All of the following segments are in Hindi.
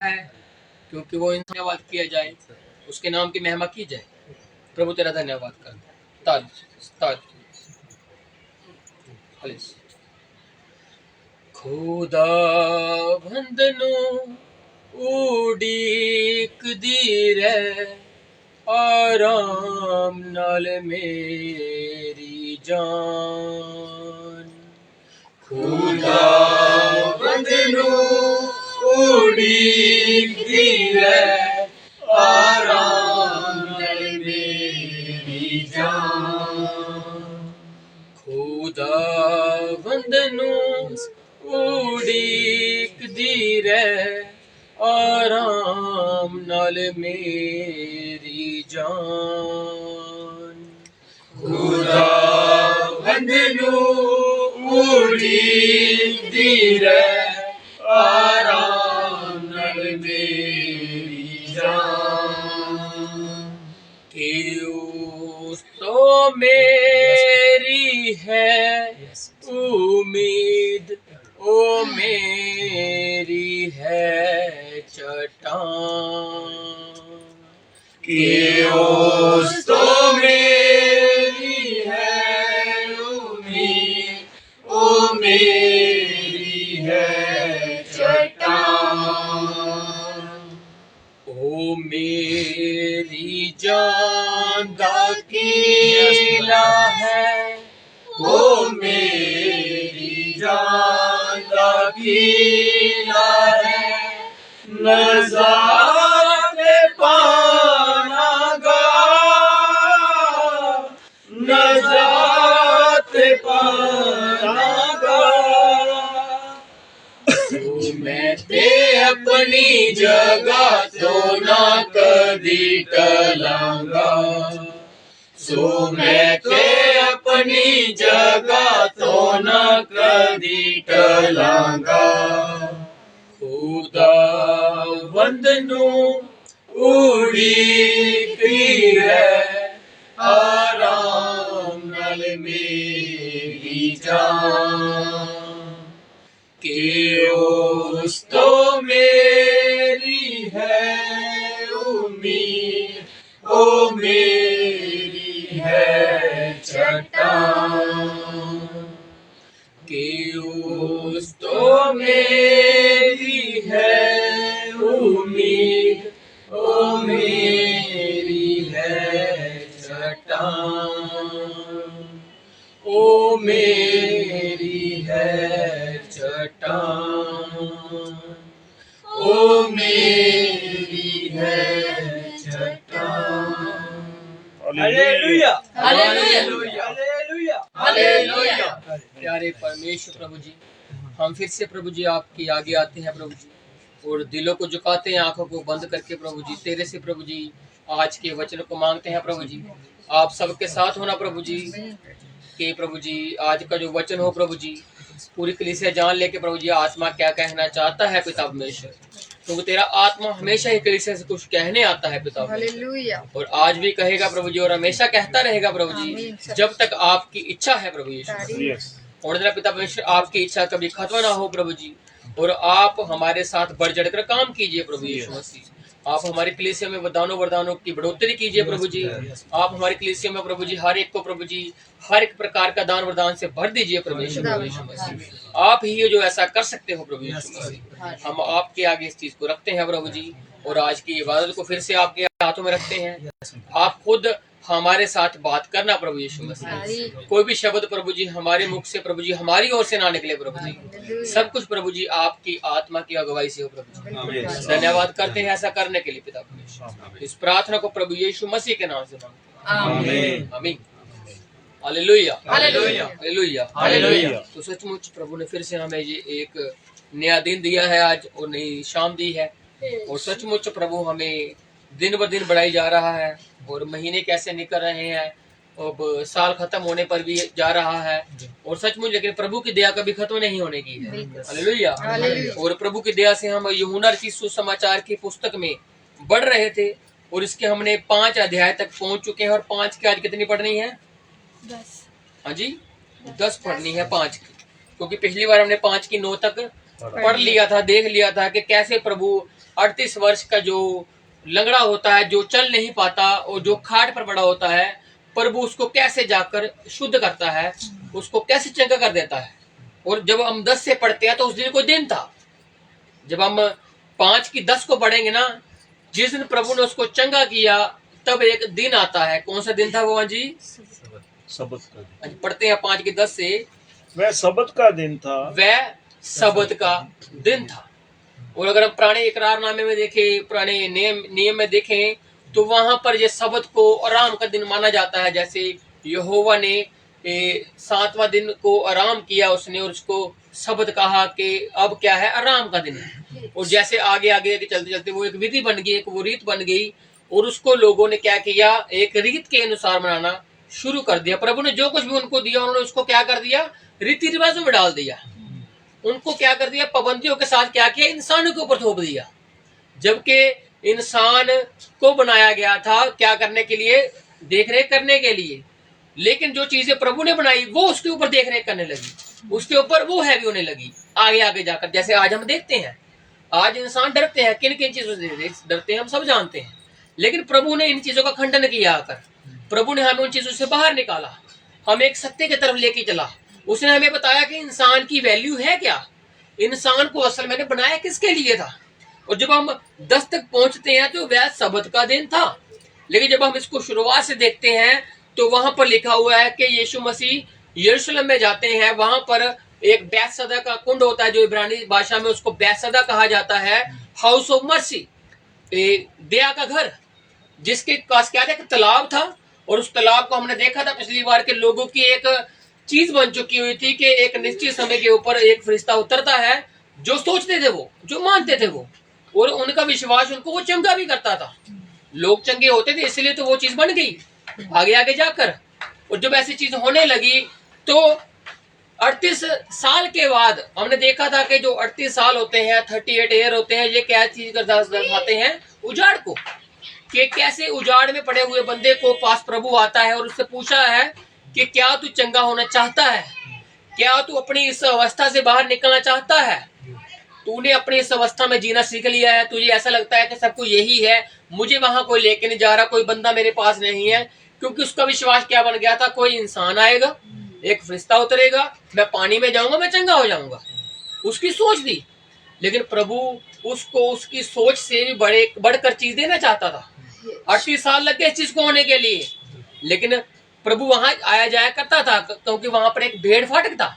है, क्योंकि वो धन्यवाद किया जाए, उसके नाम की महिमा की जाए। प्रभु तेरा धन्यवाद कर। ताज ताज खुदा बंदनो उड़ीक दी रे आराम नाल मेरी जान। खुदा बंदनो उड़ीक दी रे आराम नाल मेरी जान। खुदा बंदनो उड़ीक दी रे आराम नाल मेरी जान। खुदा बंदनो उड़ीक दी रे आराम नाल मेरी जान। कि उस तो मेरी है उम्मीद, ओ मेरी है चट्टान। कि उस तो मेरी है उम्मीद, ओ मेरी है चट्टान। ओ मेरी जान दा कीला है, ओ मेरी जान दा कीला है। नजात पाना गा, नजात पाना गा। मैं ते अपनी जगह तो ना कदी टलांगा। सो मैं ते अपनी जगह तो ना कदी टलांगा। खुदा बंदनो उड़ीक दी रे आराम नाल मेरी जान। कि उस तो मेरी है उम्मीद, ओ मेरी है चट्टान। कि उस तो मेरी है उम्मीद, ओ मेरी है चट्टान। ओ मेरी है चट्टान, ओ मेरी है चट्टान। Hallelujah hallelujah hallelujah. प्यारे परमेश्वर प्रभु जी, हम फिर से प्रभु जी आपकी आगे आते हैं प्रभु जी, और दिलों को झुकाते हैं, आंखों को बंद करके प्रभु जी तेरे से प्रभु जी आज के वचन को मांगते हैं प्रभु जी। आप सबके साथ होना प्रभु जी, कि प्रभु जी आज का जो वचन हो प्रभु जी पूरी कलीसिया जान लेके प्रभु जी आत्मा क्या कहना चाहता है पिता परमेश्वर, क्योंकि तेरा आत्मा हमेशा ही कलीसिया से कुछ कहने आता है पिता परमेश्वर, और आज भी कहेगा प्रभु जी, और हमेशा कहता रहेगा प्रभु जी जब तक आपकी इच्छा है प्रभु यीशु। और पिता परमेश्वर आपकी इच्छा कभी खत्म ना हो प्रभु जी, और आप हमारे साथ बढ़ चढ़कर काम कीजिए प्रभु यीशु मसीह। आप हमारे कलीसिया में वरदानों की बढ़ोतरी कीजिए प्रभु जी। आप हमारे कलीसिया में प्रभु जी हर एक को प्रभु जी हर एक प्रकार का दान वरदान से भर दीजिए प्रभु यीशु मसीह। आप ही जो ऐसा कर सकते हो प्रभु यीशु मसीह। हम आपके आगे इस चीज को रखते हैं प्रभु जी, और आज की इबादत को फिर से आपके हाथों में रखते हैं। आप खुद हमारे साथ बात करना प्रभु यीशु मसीह। कोई भी शब्द प्रभु जी हमारे मुख से प्रभु जी हमारी ओर से ना निकले प्रभु जी, सब कुछ प्रभु जी आपकी आत्मा की अगुवाई से हो प्रभु जी। धन्यवाद करते हैं ऐसा करने के लिए पिता परमेश्वर। इस प्रार्थना को प्रभु यीशु मसीह के नाम से मांगते हैं, आमीन आमीन। Hallelujah hallelujah hallelujah hallelujah. तो सचमुच प्रभु ने फिर से हमें ये एक नया दिन दिया है आज, और नई शाम दी है, और सचमुच प्रभु हमें दिन ब दिन बढ़ाई जा रहा है, और महीने कैसे निकल रहे हैं, अब साल खत्म होने पर भी जा रहा है, और सचमुच लेकिन प्रभु की दया कभी खत्म नहीं होने की है। हालेलुया। और प्रभु की दया से हम यूहन्ना की सुसमाचार की पुस्तक में बढ़ रहे थे, और इसके हमने 5 अध्याय तक पहुंच चुके हैं, और 5 की आज कितनी पढ़नी है? 10। हाँ जी 10 पढ़नी है 5 की, क्योंकि पिछली बार हमने 5 की 9 तक पढ़ लिया था, देख लिया था कि कैसे प्रभु 38 वर्ष का जो लंगड़ा होता है, जो चल नहीं पाता और जो खाट पर पड़ा होता है, प्रभु उसको कैसे जाकर शुद्ध करता है, उसको कैसे चंगा कर देता है। और जब हम 10 से पढ़ते हैं तो उस दिन कोई दिन था। जब हम 5 की 10 को पढ़ेंगे ना, जिस दिन प्रभु ने उसको चंगा किया, तब एक दिन आता है। कौन सा दिन था वो जी? सबत का दिन। पढ़ते हैं 5 की 10 से, वह सबत का दिन था, वह सबत का दिन था। और अगर हम पुराने इकरारनामे में देखें, पुराने नियम में देखें, तो वहां पर ये सबत को आराम का दिन माना जाता है। जैसे यहोवा ने 7वां दिन को आराम किया उसने, और उसको सबत कहा कि अब क्या है, आराम का दिन है। और जैसे आगे आगे चलते चलते वो एक विधि बन गई, एक वो रीत बन गई, और उसको लोगों ने क्या किया, एक रीत के अनुसार मनाना शुरू कर दिया। प्रभु ने जो कुछ भी उनको दिया, उन्होंने उसको क्या कर दिया, रीति रिवाजों में डाल दिया। उनको क्या कर दिया, पाबंदियों के साथ क्या किया, इंसानों के ऊपर थोप दिया। जबकि इंसान को बनाया गया था क्या करने के लिए, देख रेख करने के लिए। लेकिन जो चीजें प्रभु ने बनाई वो उसके ऊपर देख रेख करने लगी, उसके ऊपर वो हैवी होने लगी आगे आगे जाकर। जैसे आज हम देखते हैं, आज इंसान डरते हैं, किन किन चीजों से डरते हैं हम सब जानते हैं। लेकिन प्रभु ने इन चीजों का खंडन किया आकर। प्रभु ने हमें उन चीजों से बाहर निकाला, हमें एक सत्य की तरफ लेके चला। उसने हमें बताया कि इंसान की वैल्यू है क्या, इंसान को असल में बनाया किसके लिए था। और जब हम 10 तक पहुंचते हैं तो वह सबत का दिन था। लेकिन जब हम इसको शुरुआत से देखते हैं तो वहां पर लिखा हुआ है कि यीशु मसीह यरूशलेम में जाते हैं। वहां पर एक बैतसदा का कुंड होता है, जो इब्रानी भाषा में उसको बैतसदा कहा जाता है, हाउस ऑफ मर्सी, दया का घर, जिसके पास क्या था, एक तालाब था। और उस तालाब को हमने देखा था पिछली बार के लोगों की एक चीज बन चुकी हुई थी कि एक निश्चित समय के ऊपर एक फरिश्ता उतरता है, जो सोचते थे वो, जो मानते थे वो, और उनका विश्वास उनको वो चंगा भी करता था। लोग चंगे होते थे, इसलिए तो वो चीज बन गई आगे आगे जाकर। और जब ऐसी चीज होने लगी तो 38 साल के बाद हमने देखा था कि जो 38 साल होते हैं, 38 ईयर होते हैं, ये क्या चीज दर्शाते हैं, उजाड़ को। कि कैसे उजाड़ में पड़े हुए बंदे को पास प्रभु आता है और उससे पूछा है कि क्या तू चंगा होना चाहता है, क्या तू अपनी इस अवस्था से बाहर निकलना चाहता है, तूने अपनी इस अवस्था में जीना सीख लिया है, तुझे ऐसा लगता है कि सब कुछ यही है, मुझे वहां कोई लेके नहीं जा रहा, कोई बंदा मेरे पास नहीं है। क्योंकि उसका विश्वास क्या बन गया था, कोई इंसान आएगा, एक फरिश्ता उतरेगा, मैं पानी में जाऊंगा, मैं चंगा हो जाऊंगा, उसकी सोच थी। लेकिन प्रभु उसको उसकी सोच से भी बढ़कर चीज देना चाहता था। 38 साल लग गए इस चीज को होने के लिए, लेकिन प्रभु वहां आया जाया करता था, क्योंकि वहां पर एक भेड़ फाटक था।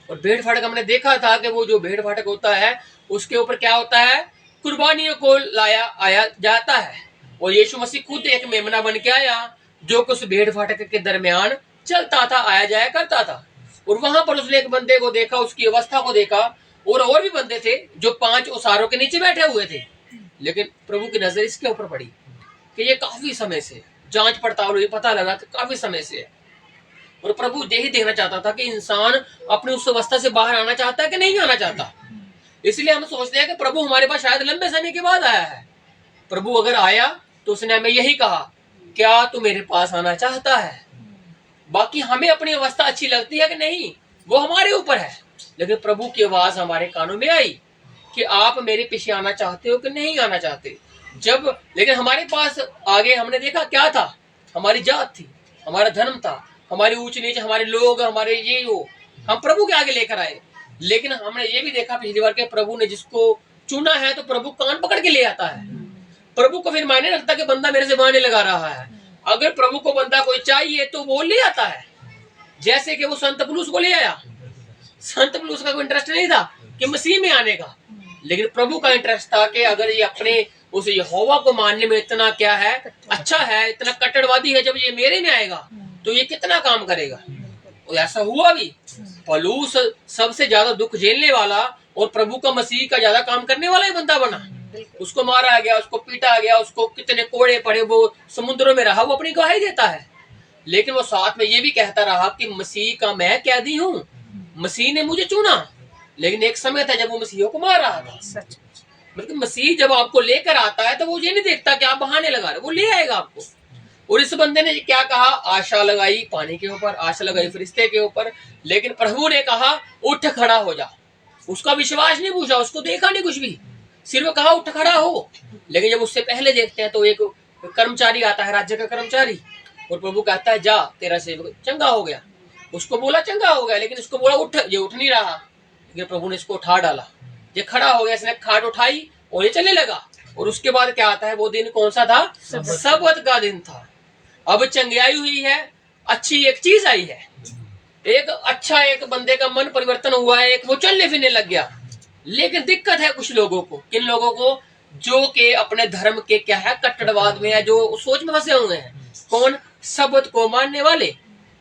और भेड़ फाटक हमने देखा था कि वो जो भेड़ फाटक होता है उसके ऊपर क्या होता है, कुर्बानियों को आया जाता है। और यीशु मसीह खुद एक मेमना बन के आया, जो कि उस भेड़ फाटक के दरमियान चलता था, आया जाया करता था। और वहां पर उसने एक बंदे को देखा, उसकी अवस्था को देखा, और भी बंदे थे जो 5 ओसारों के नीचे बैठे हुए थे। लेकिन प्रभु की नजर इसके ऊपर पड़ी कि ये काफी समय से जांच पड़ताल हुई, पता लगा कि काफी समय से है। और प्रभु यही देखना चाहता था कि इंसान अपनी उस अवस्था से बाहर आना चाहता है कि नहीं आना चाहता। इसलिए हम सोचते हैं कि प्रभु हमारे पास शायद लंबे समय के बाद आया है। प्रभु अगर आया तो उसने हमें यही कहा, क्या तू मेरे पास आना चाहता है। बाकी हमें अपनी अवस्था अच्छी लगती है कि नहीं, वो हमारे ऊपर है। लेकिन प्रभु की आवाज हमारे कानों में आई कि आप मेरे पीछे आना चाहते हो कि नहीं आना चाहते। लेकिन हमारे पास आगे हमने देखा क्या था, हमारी जात थी, हमारा धर्म था, हमारी ऊंच नीच, हमारे लोग, हमारे ये वो, हम प्रभु के आगे लेकर आए। लेकिन हमने ये भी देखा पिछली बार के प्रभु ने जिसको चुना है तो प्रभु कान पकड़ के ले आता है। प्रभु को फिर मायने रखता कि बंदा मेरे से बहाने लगा रहा है। अगर प्रभु को बंदा कोई चाहिए तो वो ले आता है। जैसे कि वो संत पौलुस को ले आया। संत पौलुस का कोई इंटरेस्ट नहीं था कि मसीह में आने का, लेकिन प्रभु का इंटरेस्ट था कि अगर ये अपने उस यहोवा को मानने में इतना क्या है, अच्छा है, इतना कट्टरवादी है, जब ये मेरे में आएगा तो ये कितना काम करेगा। और ऐसा हुआ भी। पौलुस सबसे ज्यादा दुख झेलने वाला और प्रभु का मसीह का ज्यादा काम करने वाला ही बंदा बना। उसको मारा गया, उसको पीटा गया, उसको कितने कोड़े पड़े, वो समुद्रों में रहा, वो अपनी गवाही देता है। लेकिन वो साथ में ये भी कहता रहा कि मसीह का मैं कैदी हूँ, मसीह ने मुझे चुना। लेकिन एक समय था जब वो मसीह को मार रहा था। मतलब मसीह जब आपको लेकर आता है तो वो ये नहीं देखता कि आप बहाने लगा रहे, वो ले आएगा आपको। और इस बंदे ने क्या कहा, आशा लगाई पानी के ऊपर, आशा लगाई फरिश्ते के ऊपर, लेकिन प्रभु ने कहा उठ खड़ा हो जा। उसका विश्वास नहीं पूछा, उसको देखा नहीं कुछ भी, सिर्फ कहा उठ खड़ा हो, लेकिन जब उससे पहले देखते हैं तो एक कर्मचारी आता है, राज्य का कर्मचारी, और प्रभु कहता है जा तेरा सेवक चंगा हो गया। उसको बोला चंगा हो गया, लेकिन उसको बोला उठ, ये उठ नहीं रहा। लेकिन प्रभु ने इसको उठा डाला, ये खड़ा हो गया, इसने खाट उठाई और ये चलने लगा। और उसके बाद क्या आता है, वो दिन कौन सा था? सबत का दिन था। अब चंगाई हुई है, अच्छी एक चीज आई है, एक अच्छा एक बंदे का मन परिवर्तन हुआ है, एक वो चलने फिरने लग गया। लेकिन दिक्कत है कुछ लोगों को, किन लोगों को? जो के अपने धर्म के क्या है, कट्टरवाद में है, जो सोच में फंसे हुए हैं। कौन? सबत को मानने वाले,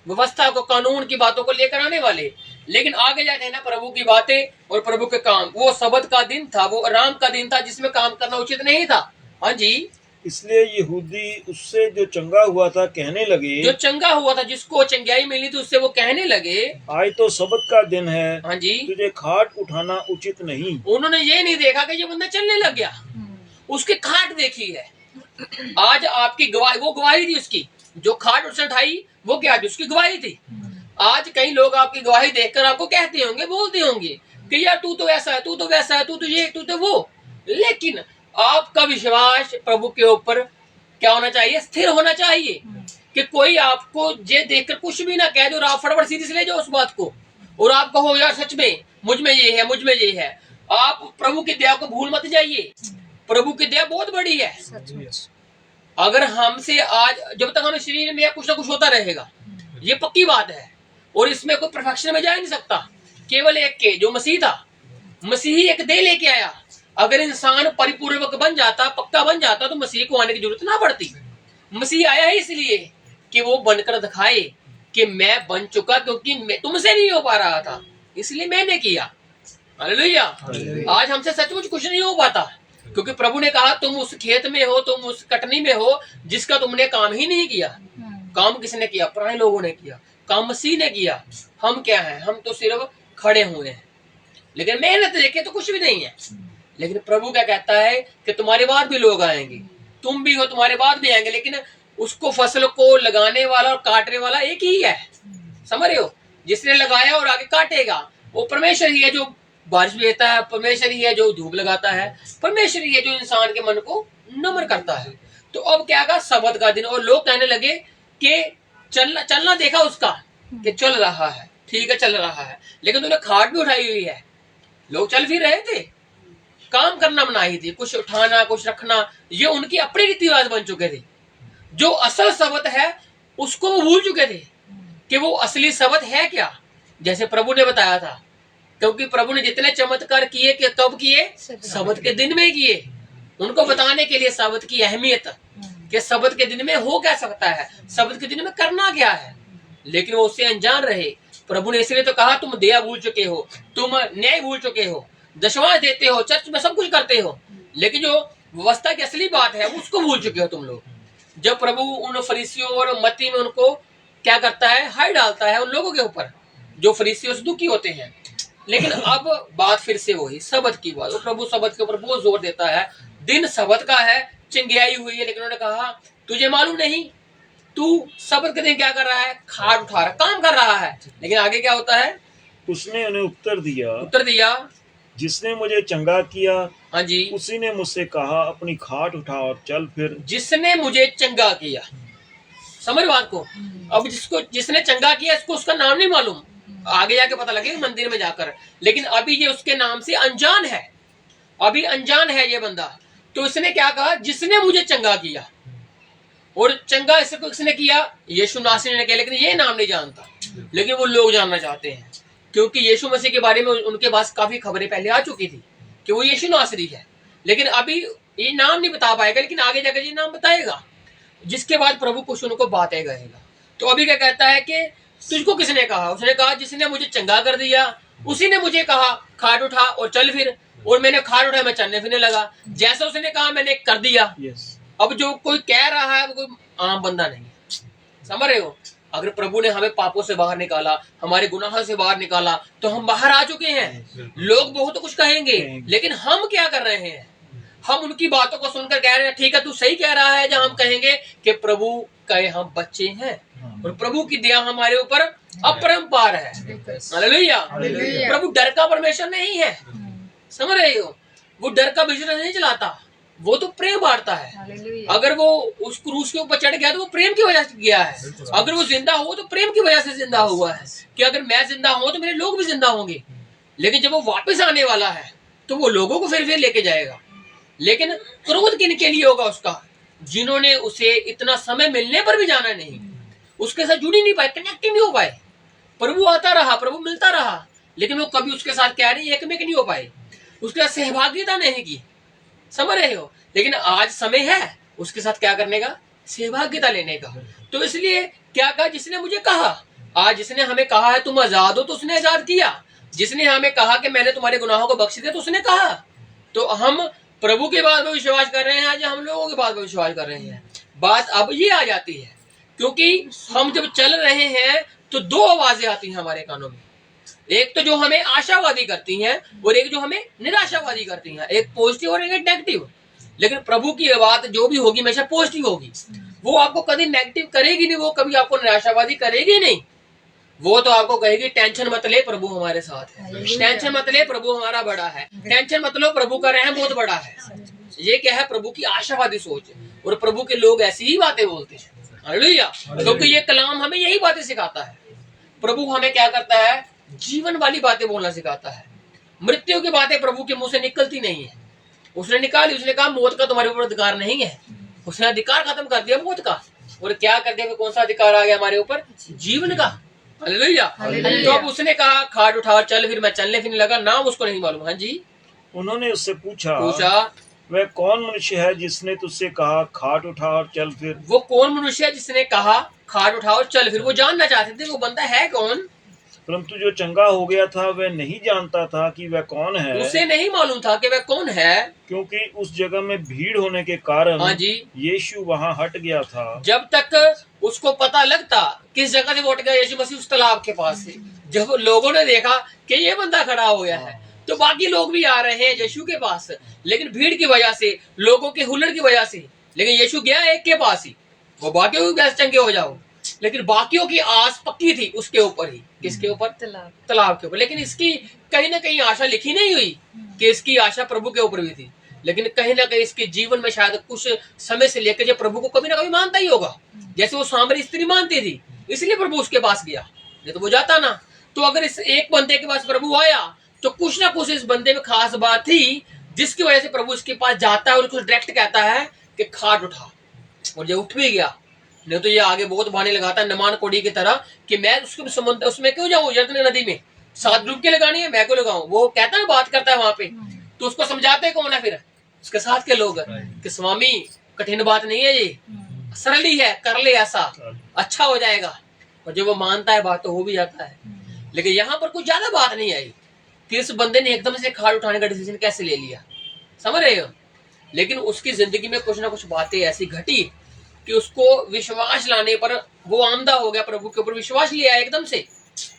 व्यवस्था को, कानून की बातों को लेकर आने वाले। लेकिन आगे जाके ना प्रभु की बातें और प्रभु के काम, वो सबत का दिन था, वो आराम का दिन था जिसमें काम करना उचित नहीं था। हाँ जी, इसलिए यहूदी उससे जो चंगा हुआ था कहने लगे, जो चंगा हुआ था, जिसको चंगाई मिली थी, उससे वो कहने लगे आज तो सबत का दिन है, हाँ जी, तुझे खाट उठाना उचित नहीं। उन्होंने ये नहीं देखा कि ये बंदा चलने लग गया, उसकी खाट देखी है। आज आपकी गवाही, वो गवाही थी उसकी, जो खाट उसने उठाई वो क्या थी? उसकी गवाही थी। आज कई लोग आपकी गवाही देखकर आपको कहते होंगे, बोलते होंगे कि यार तू तो ऐसा है, तू तो वैसा है, तू तो ये, तू तो वो। लेकिन आपका विश्वास प्रभु के ऊपर क्या होना चाहिए? स्थिर होना चाहिए, कि कोई आपको ये देखकर कुछ भी ना कह दे और आप फटाफट सीधे से ले जाओ उस बात को और आप कहो यार सच में मुझ में ये है, मुझ में ये है। आप प्रभु की दया को भूल मत जाइए, प्रभु की दया बहुत बड़ी है। अगर हमसे आज, जब तक हमें शरीर में कुछ ना कुछ होता रहेगा, ये पक्की बात है, और इसमें कोई परफेक्शन में जा नहीं सकता। केवल एक के जो मसीह था, मसीह एक दे लेके आया। अगर इंसान परिपूर्वक बन जाता, पक्का बन जाता, तो मसीह को आने की जरूरत ना पड़ती। मसीह आया है इसलिए कि वो बनकर दिखाए कि मैं बन चुका, क्योंकि मैं तुमसे नहीं हो पा रहा था, इसलिए मैंने किया। हालेलुया। आज हमसे सचमुच कुछ नहीं हो पाता, क्योंकि प्रभु ने कहा तुम उस खेत में हो, तुम उस कटनी में हो जिसका तुमने काम ही नहीं किया। काम किसने किया? पुराने लोगों ने किया, काम मसीह ने किया। हम क्या हैं? हम तो सिर्फ खड़े हुए हैं, लेकिन मेहनत देखे तो कुछ भी नहीं है। लेकिन प्रभु क्या कहता है कि तुम्हारे बाद भी लोग आएंगे, तुम भी हो, तुम्हारे बाद भी आएंगे, लेकिन उसको फसल को लगाने वाला और काटने वाला एक ही है। समझ रहे हो? जिसने लगाया और आगे काटेगा वो परमेश्वर ही है, जो बारिश भी देता है, परमेश्वर ही है जो धूप लगाता है, परमेश्वर ही है जो इंसान के मन को नम्र करता है। तो अब क्या कहा? सबत का दिन। और लोग कहने लगे कि चलना देखा उसका कि चल रहा है, ठीक है चल रहा है, लेकिन तूने खाट भी उठाई हुई है। लोग चल फिर रहे थे, काम करना मनाही थी, कुछ उठाना कुछ रखना ये उनकी अपनी रीति रिवाज बन चुके थे। जो असल सबत है उसको वो भूल चुके थे कि वो असली सबत है क्या। जैसे प्रभु ने बताया था, क्योंकि प्रभु ने जितने चमत्कार किए कि कब किए? सबत के दिन में किए। उनको बताने के लिए सबत की अहमियत कि सबत के दिन में हो क्या सकता है, सबत के दिन में करना क्या है, लेकिन वो उससे अनजान रहे। प्रभु ने इसलिए तो कहा तुम दया भूल चुके हो, तुम न्याय भूल चुके हो, दशवां देते हो, चर्च में सब कुछ करते हो, लेकिन जो व्यवस्था की असली बात है उसको भूल चुके हो तुम लोग। जब प्रभु उन फरीसियों और मत्ती में उनको क्या करता है? हाय डालता है उन लोगों के ऊपर जो फरीसियों से दुखी होते हैं। लेकिन अब बात फिर से वही सबत की बात। प्रभु सबत के ऊपर बहुत जोर देता है। दिन सबत का है, चिंगाई हुई है, लेकिन उन्होंने कहा तुझे मालूम नहीं, तू सबत के दिन क्या कर रहा है? खाट उठा रहा, काम कर रहा है। लेकिन आगे क्या होता है? उसने उन्हें उत्तर दिया, जिसने मुझे चंगा किया, हाँ जी, उसी ने मुझसे कहा अपनी खाट उठा और चल फिर। जिसने मुझे चंगा किया, समझ बात को। अब जिसने चंगा किया इसको उसका नाम नहीं मालूम, आगे जाके पता लगेगा मंदिर में जाकर, लेकिन अभी ये उसके नाम से अनजान है, अभी अनजान है ये बंदा। तो इसने क्या कहा? जिसने मुझे चंगा किया। और चंगा इसको किसने किया? यीशु नासरी ने किया, लेकिन ये नाम नहीं जानता, लेकिन वो लोग जानना चाहते हैं, क्योंकि यीशु मसीह के बारे में उनके पास काफी खबरें पहले आ चुकी थी कि वो यीशु नासरी है, लेकिन अभी ये नाम नहीं बता पाएगा, लेकिन आगे जाकर ये नाम बताएगा, जिसके बाद प्रभु कुछ उनको बातें कहेगा। तो अभी क्या कहता है कि तुझको किसने कहा? उसने कहा जिसने मुझे चंगा कर दिया, उसी ने मुझे कहा खाट उठा और चल फिर। और मैंने खाट उठाया, मैं चलने फिरने लगा, जैसा उसने कहा मैंने कर दिया। अब जो कोई कह रहा है वो कोई आम बंदा नहीं है, समझ रहे हो? अगर प्रभु ने हमें पापों से बाहर निकाला, हमारे गुनाहों से बाहर निकाला, तो हम बाहर आ चुके हैं। लोग बहुत कुछ कहेंगे, लेकिन हम क्या कर रहे हैं? हम उनकी बातों को सुनकर कह रहे हैं ठीक है तू सही कह रहा है, जब हम कहेंगे कि प्रभु कहे हम बच्चे हैं और प्रभु की दया हमारे ऊपर अपरंपार है। हालेलुया। प्रभु डर का परमेश्वर नहीं है, समझ रहे हो? वो डर का बिजनेस नहीं चलाता, वो तो प्रेम बांटता है। अगर वो उस क्रूस के ऊपर चढ़ गया तो वो प्रेम की वजह से गया है। अगर वो जिंदा हो तो प्रेम की वजह से जिंदा हुआ है, कि अगर मैं जिंदा हूं तो मेरे लोग भी जिंदा होंगे। लेकिन जब वो वापस आने वाला है तो वो लोगों को फिर लेके जाएगा। लेकिन क्रोध किन के लिए होगा उसका? जिन्होंने उसे इतना समय मिलने पर भी जाना नहीं, उसके साथ जुड़ ही नहीं पाए, कनेक्ट नहीं हो पाए। प्रभु आता रहा, प्रभु मिलता रहा, लेकिन वो कभी उसके साथ क्या नहीं, एक में नहीं हो पाए, उसके साथ सहभागिता नहीं की। समझ रहे हो? लेकिन आज समय है उसके साथ क्या करने का, सहभागिता लेने का। तो इसलिए क्या कहा, जिसने मुझे कहा, आज जिसने हमें कहा है तुम आजाद हो, तो उसने आजाद किया। जिसने हमें कहा कि मैंने तुम्हारे गुनाहों को बख्श दिया, तो उसने कहा। तो हम प्रभु के बाद में विश्वास कर रहे हैं, आज हम लोगों के बाद में विश्वास कर रहे हैं। बात अब ये आ जाती है, क्योंकि हम जब चल रहे हैं तो दो आवाजें आती हैं हमारे कानों में। एक तो जो हमें आशावादी करती हैं और एक जो हमें निराशावादी करती हैं, एक पॉजिटिव और एक नेगेटिव। लेकिन प्रभु की बात जो भी होगी हमेशा पॉजिटिव होगी। वो आपको कभी नेगेटिव करेगी नहीं, वो कभी आपको निराशावादी करेगी नहीं। वो तो आपको कहेगी टेंशन मत ले, प्रभु हमारे साथ है, टेंशन मत ले, प्रभु हमारा बड़ा है, टेंशन मत लो, प्रभु का रहम बहुत बड़ा है। ये क्या है, प्रभु की आशावादी सोच। और प्रभु के लोग ऐसी ही बातें बोलते हैं। हालेलुया। क्योंकि ये कलाम हमें यही बातें सिखाता है। प्रभु हमें क्या करता है, जीवन वाली बातें बोलना सिखाता है। मृत्यु की बातें प्रभु के मुंह से निकलती नहीं है। उसने निकाली, उसने कहा मौत का तुम्हारे ऊपर अधिकार नहीं है। उसने अधिकार खत्म कर दिया मौत का, और क्या कर दिया, कौन सा अधिकार आ गया हमारे ऊपर, जीवन का। हालेलुया। तो अब उसने कहा खाट उठा और चल, फिर मैं चलने फिरने लगा, नाम उसको नहीं मालूम। हाँ जी। उन्होंने उससे पूछा वह कौन मनुष्य है जिसने तुझसे कहा खाट उठा और चल फिर? वो कौन मनुष्य है जिसने कहा खाट उठा और चल फिर? वो जानना चाहते थे वो बंदा है कौन। परंतु जो चंगा हो गया था वह नहीं जानता था कि वह कौन है। उसे नहीं मालूम था कि वह कौन है, क्योंकि उस जगह में भीड़ होने के कारण हाँ जी, यीशु वहाँ हट गया था। जब तक उसको पता लगता किस जगह से हट गया यीशु मसीह, उस तालाब के पास से। जब लोगों ने देखा कि ये बंदा खड़ा हो गया है, तो बाकी लोग भी आ रहे हैं यीशु के पास, लेकिन भीड़ की वजह से, लोगों के हुल्लड़ की वजह से। लेकिन यीशु गया एक के पास ही, वो बाकियों की चंगे हो जाओ। लेकिन बाकियों की आस पक्की थी उसके ऊपर ही। किसके ऊपर? तालाब के ऊपर। लेकिन इसकी कहीं ना कहीं आशा लिखी नहीं हुई कि इसकी आशा प्रभु के ऊपर भी थी। लेकिन कहीं ना कहीं इसके जीवन में शायद कुछ समय से लेकर जब प्रभु को कभी ना कभी मानता ही होगा, जैसे वो सामरी स्त्री मानती थी, इसलिए प्रभु उसके पास गया, नहीं तो वो जाता ना। तो अगर इस एक बंदे के पास प्रभु आया तो कुछ ना कुछ इस बंदे में खास बात थी, जिसकी वजह से प्रभु इसके पास जाता है और कुछ डायरेक्ट कहता है कि खाट उठा, और ये उठ भी गया। नहीं तो ये आगे बहुत बहाने लगाता है नमान कोड़ी की तरह कि मैं उसके समुद्र उसमें क्यों जाऊं, यरदन नदी में 7 डुबकी लगानी है, मैं क्यों लगाऊं। वो कहता है, बात करता है वहां पे, तो उसको समझाते कौन है फिर? उसके साथ के लोग कि स्वामी कठिन बात नहीं है, ये सरल ही है, कर ले ऐसा, अच्छा हो जाएगा। और जब वो मानता है बात तो हो भी जाता है। लेकिन यहाँ पर कुछ ज्यादा बात नहीं आई कि इस बंदे ने एकदम से खाट उठाने का डिसीजन कैसे ले लिया, समझ रहे हो। लेकिन उसकी जिंदगी में कुछ ना कुछ बातें ऐसी घटी कि उसको विश्वास लाने पर वो आमदा हो गया, प्रभु के ऊपर विश्वास लिया एकदम से।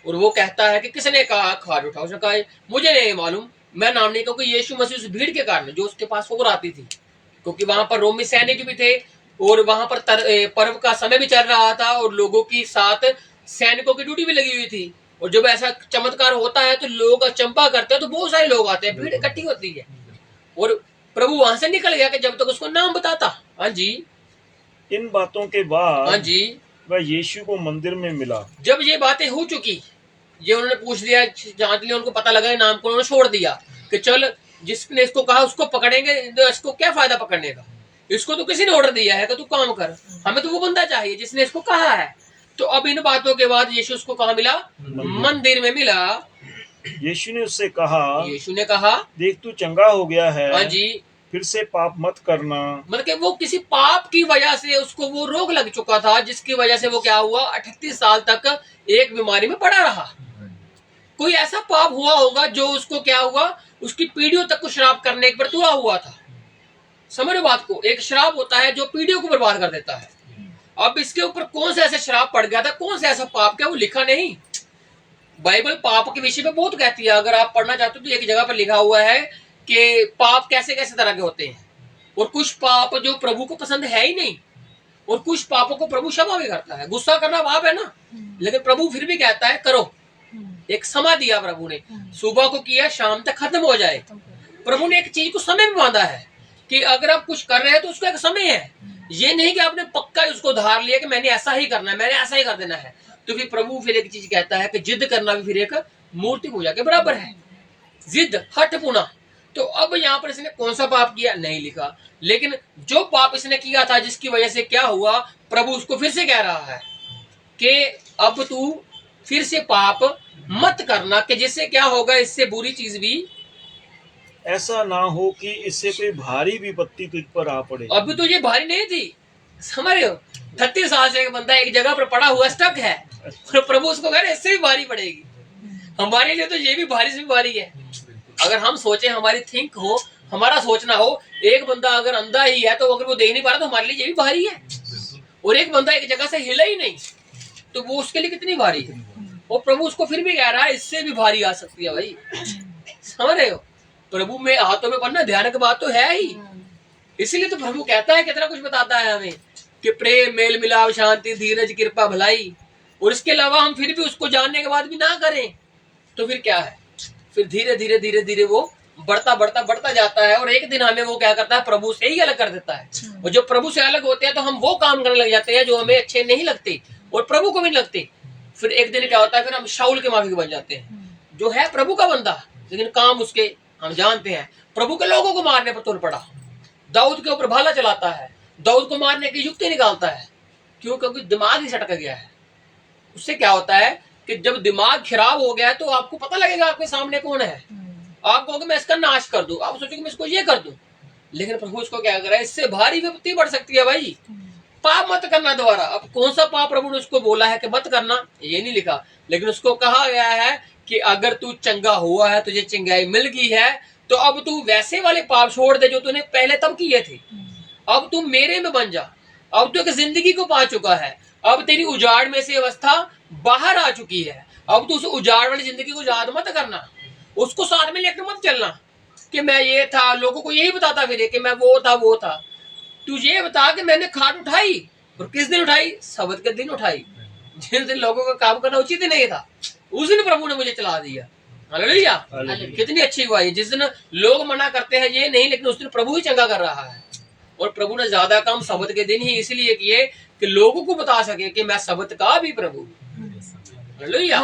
और वो कहता है कि किसने कहा खाट उठा? उसने कहा मुझे नहीं मालूम, मैं नाम नहीं, क्योंकि यीशु मसीह उस भीड़ के कारण जो उसके पास और आती थी, क्योंकि वहां पर रोमी सैनिक भी थे और वहां पर पर्व का समय भी चल रहा था और लोगों की साथ सैनिकों की ड्यूटी भी लगी हुई थी। और जब ऐसा चमत्कार होता है तो लोग अचंभा करते हैं, तो बहुत सारे लोग आते हैं, भीड़ इकट्ठी होती है। और प्रभु वहां से निकल गया कि जब तक उसको नाम बताता। हाँ जी। इन बातों के बाद हाँ जी, वह यीशु को मंदिर में मिला। जब ये बातें हो चुकी, ये उन्होंने पूछ लिया, जांच लिया, उनको पता लगा, नाम को उन्होंने छोड़ दिया कि चल जिसने इसको कहा उसको पकड़ेंगे, तो इसको क्या फायदा पकड़ने का, इसको तो किसी ने ऑर्डर दिया है कि तू काम कर, हमें तो वो बंदा चाहिए जिसने इसको कहा है। तो अब इन बातों के बाद यीशु उसको कहाँ मिला? मंदिर में मिला। यीशु ने उससे कहा, देख तू चंगा हो गया है। हाँ जी। फिर से पाप मत करना। मतलब कि वो किसी पाप की वजह से उसको वो रोग लग चुका था, जिसकी वजह से वो क्या हुआ, 38 साल तक एक बीमारी में पड़ा रहा। कोई ऐसा पाप हुआ होगा जो उसको क्या हुआ, उसकी पीढ़ियों तक को श्राप करने पर तुला हुआ था। समझो बात को, एक श्राप होता है जो पीढ़ियों को बर्बाद कर देता है। अब इसके ऊपर कौन सा ऐसा श्राप पड़ गया था, कौन सा ऐसा पाप क्या, वो लिखा नहीं। बाइबल पाप के विषय में बहुत कहती है, अगर आप पढ़ना चाहते हो तो एक जगह पर लिखा हुआ है कि पाप कैसे कैसे तरह के होते हैं, और कुछ पाप जो प्रभु को पसंद है ही नहीं, और कुछ पापों को प्रभु क्षमा भी करता है। गुस्सा करना पाप है ना, लेकिन प्रभु फिर भी कहता है करो। एक समा दिया प्रभु ने, सुबह को किया शाम तक खत्म हो जाए, प्रभु ने एक चीज को समय में बांधा है कि अगर आप कुछ कर रहे हैं तो उसका एक समय है। ये नहीं कि आपने पक्का उसको धार लिया कि मैंने ऐसा ही करना है, मैंने ऐसा ही कर देना है। तो फिर प्रभु फिर एक चीज कहता है कि जिद करना भी फिर एक मूर्ति पूजा के बराबर है, जिद हठपुना। तो अब यहाँ पर इसने कौन सा पाप किया नहीं लिखा, लेकिन जो पाप इसने किया था जिसकी वजह से क्या हुआ, प्रभु उसको फिर से कह रहा है कि अब तू फिर से पाप मत करना, कि जिससे क्या होगा, इससे बुरी चीज भी ऐसा ना हो कि इससे कोई भारी विपत्ति तुझ पर आ पड़े। अभी तो ये भारी नहीं थी, समझ रहे हो, 36 साल से एक बंदा एक जगह पर पड़ा हुआ स्टक है, और प्रभु उसको कह रहे इससे भी भारी पड़ेगी। हमारे लिए तो ये भी भारी से भी भारी है। अगर हम सोचे, हमारी थिंक हो, हमारा सोचना हो, एक बंदा अगर अंधा ही है तो अगर वो देख नहीं पा रहा तो हमारे लिए ये भी भारी है, और एक बंदा एक जगह से हिला ही नहीं तो वो उसके लिए कितनी भारी है। और प्रभु उसको फिर भी कह रहा है इससे भी भारी आ सकती है भाई, समझ रहे हो। प्रभु में हाथों में पढ़ना ध्यान की बात तो है ही, इसीलिए तो प्रभु कहता है, कितना कुछ बताता है हमें कि प्रेम, मेल मिलाप, शांति, धीरज, कृपा, भलाई, और इसके अलावा हम फिर भी उसको जानने के बाद भी ना करें तो फिर क्या है, फिर धीरे धीरे धीरे धीरे वो बढ़ता बढ़ता बढ़ता जाता है, और एक दिन हमें वो क्या करता है, प्रभु से ही अलग कर देता है। और जब प्रभु से अलग होते हैं तो हम वो काम करने लग जाते हैं जो हमें अच्छे नहीं लगते और प्रभु को भी नहीं लगते। फिर एक दिन क्या होता है, फिर हम शाऊल के माफिक बन जाते हैं, जो है प्रभु का बंदा लेकिन काम उसके हम जानते हैं। प्रभु के लोगों को मारने पर तुल पड़ा, दाऊद के ऊपर भाला चलाता है, दाऊद को मारने की युक्ति निकालता है, क्यों, क्योंकि दिमाग ही सटक गया है। उससे क्या होता है कि जब दिमाग खराब हो गया है तो आपको पता लगेगा आपके सामने कौन है, आप कहोगे मैं इसका नाश कर दूं, आप सोचोगे मैं इसको ये कर दूं, लेकिन प्रभु उसको क्या कर रहा है, इससे भारी विपत्ति बढ़ सकती है भाई, पाप मत करना दोबारा। अब कौन सा पाप प्रभु ने उसको बोला है कि मत करना, ये नहीं लिखा, लेकिन उसको कहा गया है कि अगर तू चंगा हुआ है, तुझे चंगाई मिल गई है, तो अब तू वैसे वाले पाप छोड़ दे जो तूने पहले तब किए थे, अब तू मेरे में बन जा, अब तू एक जिंदगी को पा चुका है, अब तेरी उजाड़ में से अवस्था बाहर आ चुकी है, अब तू उस उजाड़ वाली जिंदगी को याद मत करना, उसको साथ में लेकर मत चलना कि मैं ये था, लोगों को यही बताता फिरे कि मैं वो था। तू ये बता कि मैंने खाट उठाई, और किस दिन उठाई, सब्त के दिन उठाई, जिन दिन लोगों का काम करना उचित नहीं था उस दिन प्रभु ने मुझे चला दिया। हालेलुया, कितनी अच्छी गवाही। जिस दिन लोग मना करते हैं ये नहीं, लेकिन उस दिन प्रभु ही चंगा कर रहा है। और प्रभु ने ज्यादा काम सब्त के दिन ही इसलिए किए कि लोगों को बता सके कि मैं सब्त का भी प्रभु। हालेलुया,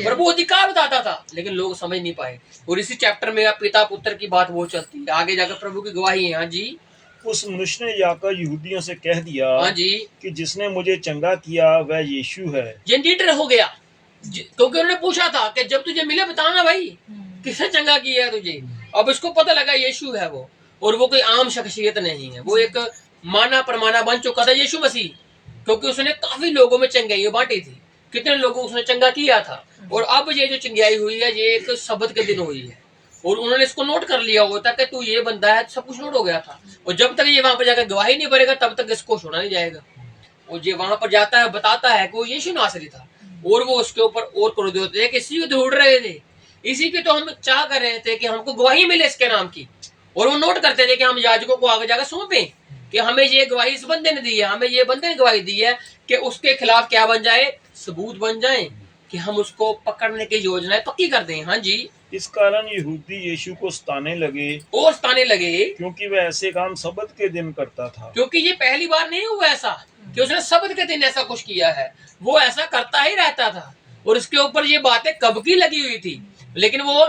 प्रभु अधिकार बताता था लेकिन लोग समझ नहीं पाए। और इसी चैप्टर में पिता पुत्र की बात वो चलती है, आगे जाकर प्रभु की गवाही है। हाँ जी, उस मनुष्य ने जाकर यहूदियों से कह दिया, हाँ जी, कि जिसने मुझे चंगा किया वह यीशु है। ये लीडर हो गया, क्योंकि उन्होंने पूछा था कि जब तुझे मिले बताना भाई किसने चंगा किया है तुझे। अब इसको पता लगा यीशु है वो, और वो कोई आम शख्सियत नहीं है, वो एक माना परमाना बन चुका था यीशु मसीह, क्योंकि उसने काफी लोगों में चंगाई बांटी थी, कितने लोगों को उसने चंगा किया था। और अब ये जो चंगाई हुई है ये एक सब्त के दिन हुई है, और उन्होंने इसको नोट कर लिया होता कि तू ये बंदा है, सब कुछ नोट हो गया था। और जब तक ये वहां पर जाकर गवाही नहीं भरेगा तब तक इसको छोड़ा नहीं जाएगा। और ये वहां पर जाता है, बताता है कि वो यीशु नासरी था, और वो उसके ऊपर और क्रोधित होते थे कि इसी को ढूंढ रहे थे, इसी की तो हम चाह कर रहे थे कि हमको गवाही मिले इसके नाम की। और वो नोट करते थे कि हम याजकों को आगे जाकर सौंपे कि हमें ये गवाही इस बंदे ने दी है, हमें ये बंदे ने गवाही दी है, कि उसके खिलाफ क्या बन जाए, सबूत बन जाए, कि हम उसको पकड़ने की योजनाएं पक्की कर दें। हाँ जी, इस कारण यहूदी यीशु को सताने लगे, क्योंकि वह ऐसे काम सब्त के दिन करता था। क्योंकि ये पहली बार नहीं हुआ ऐसा कि उसने सब्त के दिन ऐसा कुछ किया है, वो ऐसा करता ही रहता था। और इसके ऊपर ये बातें कब की लगी हुई थी, लेकिन वो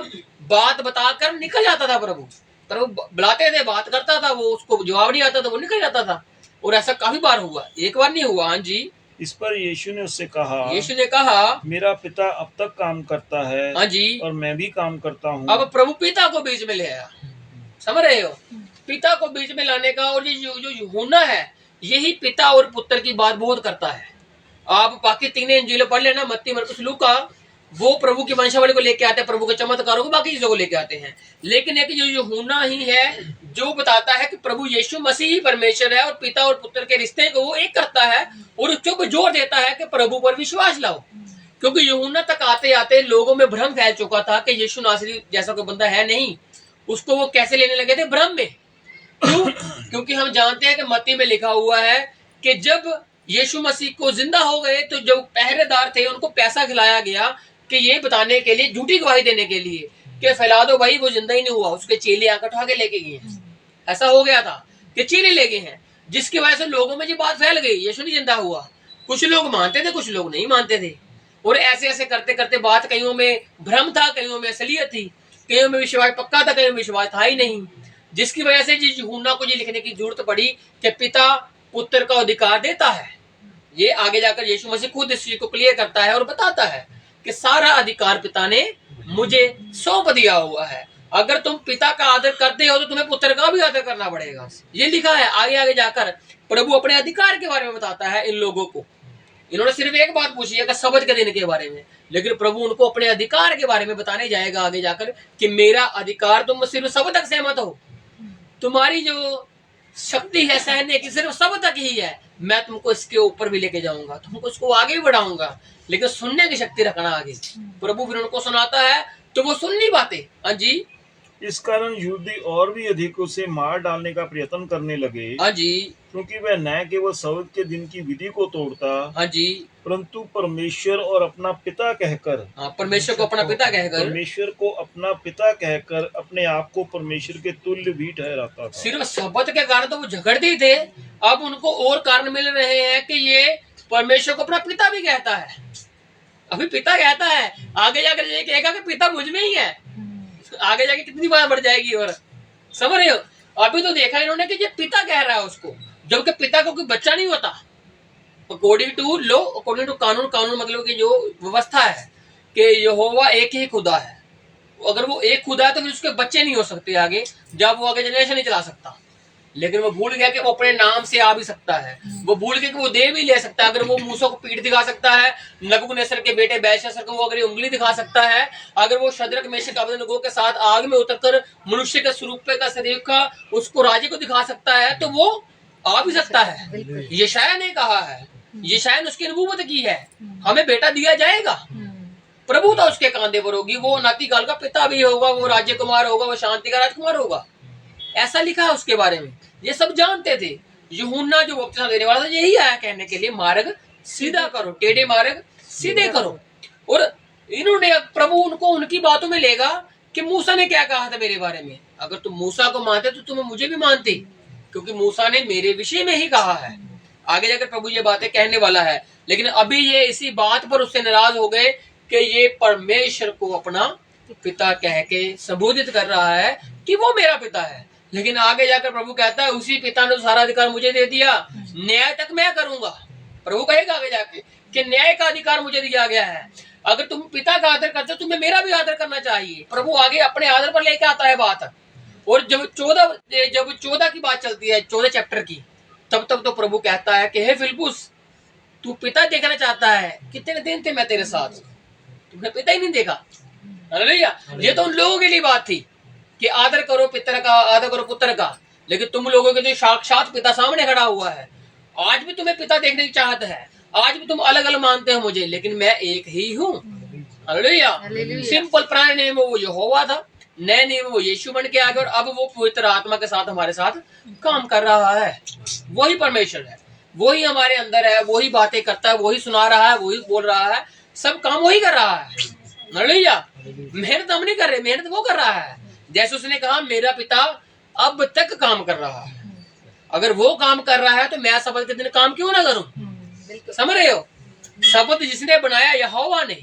बात बताकर निकल जाता था। प्रभु बुलाते थे, बात करता था, वो उसको जवाब नहीं आता था, वो निकल जाता था। और ऐसा काफी बार हुआ, एक बार नहीं हुआ। हाँ जी, इस पर यीशु ने उससे कहा, मेरा पिता अब तक काम करता है, हाँ जी, और मैं भी काम करता हूँ। अब प्रभु पिता को बीच में ले आया, समझ रहे हो, पिता को बीच में लाने का। और ये जो यूहन्ना है यही पिता और पुत्र की बात बहुत करता है। आप बाकी तीनों इंजीलें पढ़ लेना, मत्ती, मरकुस, लूका, वो प्रभु की वंशावली को लेके आते हैं, प्रभु के चमत्कारों को, बाकी चीजों को लेके आते हैं। लेकिन एक जो यूहन्ना ही है जो बताता है कि प्रभु यीशु मसीह ही परमेश्वर है, और पिता और पुत्र के रिश्ते को वो एक करता है, और उसके ऊपर जोर देता है कि प्रभु पर विश्वास लाओ। क्योंकि यूहन्ना तक आते आते लोगों में भ्रम फैल चुका था कि यीशु नासरी जैसा कोई बंदा है नहीं। उसको वो कैसे लेने लगे थे, भ्रम में। क्यों? क्योंकि हम जानते हैं कि मत्ती में लिखा हुआ है कि जब यीशु मसीह को जिंदा हो गए तो जो पहरेदार थे उनको पैसा खिलाया गया कि ये बताने के लिए, झूठी गवाही देने के लिए कि फैला दो भाई, वो जिंदा ही नहीं हुआ, उसके चेले आकर उठा के लेके गए हैं। ऐसा हो गया था कि चेले ले गए हैं, जिसकी वजह से लोगों में ये बात फैल गई यीशु नहीं जिंदा हुआ। कुछ लोग मानते थे, कुछ लोग नहीं मानते थे, और ऐसे ऐसे करते करते बात कईयों में भ्रम था, कईयों में असलियत थी, कईयों में विश्वास पक्का था, कईयों में विश्वास था ही नहीं। जिसकी वजह से यूहन्ना को ये लिखने की जरूरत पड़ी कि पिता पुत्र का अधिकार देता है। ये आगे जाकर यीशु मसीह खुद इस चीज को क्लियर करता है और बताता है कि सारा अधिकार पिता ने मुझे सौंप दिया हुआ है। अगर तुम पिता का आदर करते हो तो तुम्हें पुत्र का भी आदर करना पड़ेगा। ये लिखा है। आगे आगे जाकर प्रभु अपने अधिकार के बारे में बताता है इन लोगों को। इन्होंने सिर्फ एक बात पूछी है कि सबत के दिन के बारे में, लेकिन प्रभु उनको अपने अधिकार के बारे में बताने जाएगा आगे जाकर कि मेरा अधिकार, तुम सिर्फ सबत तक सहमत हो, तुम्हारी जो शक्ति है सहने की सिर्फ सबत तक ही है, मैं तुमको इसके ऊपर भी लेके जाऊंगा, तुमको इसको आगे भी बढ़ाऊंगा, लेकिन सुनने की शक्ति रखना आगे। प्रभु फिर उनको सुनाता है तो वो सुन नहीं पाते। हाँ जी। इस कारण यहूदी और भी अधिक उसे मार डालने का प्रयत्न करने लगे। हाँ जी। क्योंकि वह न केवल सबत के दिन की विधि को तोड़ता, हाँ जी, परंतु परमेश्वर और अपना पिता कहकर, परमेश्वर को अपना पिता कहकर, परमेश्वर को अपना पिता कहकर अपने आप को परमेश्वर के तुल्य भी ठहराता था। सिर्फ शब्द के कारण तो वो झगड़ते ही थे, अब उनको और कारण मिल रहे हैं कि ये परमेश्वर को अपना पिता भी कहता है। अभी पिता कहता है, आगे जाकर ये कहेगा कि पिता मुझ में ही है। आगे जाके कितनी बार बढ़ जाएगी। और समझ रहे हो, अभी तो देखा इन्होंने कि ये पिता कह रहा है उसको, जबकि पिता को कोई बच्चा नहीं होता। According to law, according to कानून, कानून मतलब कि जो व्यवस्था है कि यहोवा एक ही खुदा है। अगर वो एक खुदा है तो फिर उसके बच्चे नहीं हो सकते आगे, जब वो आगे जनरेशन नहीं चला सकता। लेकिन वो भूल गया कि वो अपने नाम से आ भी सकता है, वो भूल गया कि वो दे भी ले सकता है। अगर वो मूसा को पीठ दिखा सकता है, नबूकदनेस्सर के बेटे बेलशस्सर को वो अगर उंगली दिखा सकता है, अगर वो शद्रक मेशक अबेदनगो के साथ आग में उतरकर मनुष्य के स्वरूप का शरीर का उसको राजे को दिखा सकता है, तो वो आ भी सकता है। यशायाह ने कहा है, यशायाह ने उसकी नबूवत की है, हमें बेटा दिया जाएगा, प्रभुता उसके कांधे पर होगी, वो नातीकाल का पिता भी होगा, वो राज्य कुमार होगा, वो शांति का राजकुमार होगा। ऐसा लिखा है उसके बारे में। ये सब जानते थे। यूहन्ना जो बपतिस्मा देने वाला था यही आया कहने के लिए, मार्ग सीधा करो, टेढ़े मार्ग सीधे करो। और इन्होंने प्रभु उनको उनकी बातों में लेगा कि मूसा ने क्या कहा था मेरे बारे में। अगर तुम मूसा को मानते तो तुम्हें मुझे भी मानते, क्योंकि मूसा ने मेरे विषय में ही कहा है। आगे जाकर प्रभु ये बातें कहने वाला है, लेकिन अभी ये इसी बात पर उससे नाराज हो गए कि ये परमेश्वर को अपना पिता कह के संबोधित कर रहा है कि वो मेरा पिता है। लेकिन आगे जाकर प्रभु कहता है उसी पिता ने सारा अधिकार मुझे दे दिया, न्याय तक मैं करूंगा। प्रभु कहेगा आगे जाके कि न्याय का अधिकार मुझे दिया गया है। अगर तुम पिता का आदर करते हो तुम्हें मेरा भी आदर करना चाहिए। प्रभु आगे अपने आदर पर लेके आता है बात। और जब 14 की बात चलती है, 14 चैप्टर की, तब तो प्रभु कहता है कि हे फिलिप्पुस, तू पिता देखना चाहता है, कितने दिन थे मैं तेरे साथ, तुमने पिता ही नहीं देखा। हालेलुया। ये तो उन लोगों के लिए बात थी कि आदर करो पिता का, आदर करो पुत्र का, लेकिन तुम लोगों के लिए साक्षात पिता सामने खड़ा हुआ है। आज भी तुम्हें पिता देखने की चाहत है, आज भी तुम अलग अलग मानते हो मुझे, लेकिन मैं एक ही हूँ। हालेलुया। सिंपल पुराने नियम में वो यहोवा था, नए नियम में वो यीशु बन के आ गया, और अब वो पवित्र आत्मा के साथ हमारे साथ काम कर रहा है। वही परमेश्वर है, वही हमारे अंदर है, वही बातें करता है, वही सुना रहा है, वही बोल रहा है, सब काम वही कर रहा है। हालेलुया। मेहनत हम नहीं कर रहे, मेहनत वो कर रहा है। जैसे उसने कहा मेरा पिता अब तक काम कर रहा है, अगर वो काम कर रहा है तो मैं सबत के दिन काम क्यों ना करूं। समझ रहे हो, सबत जिसने बनाया यहोवा ने,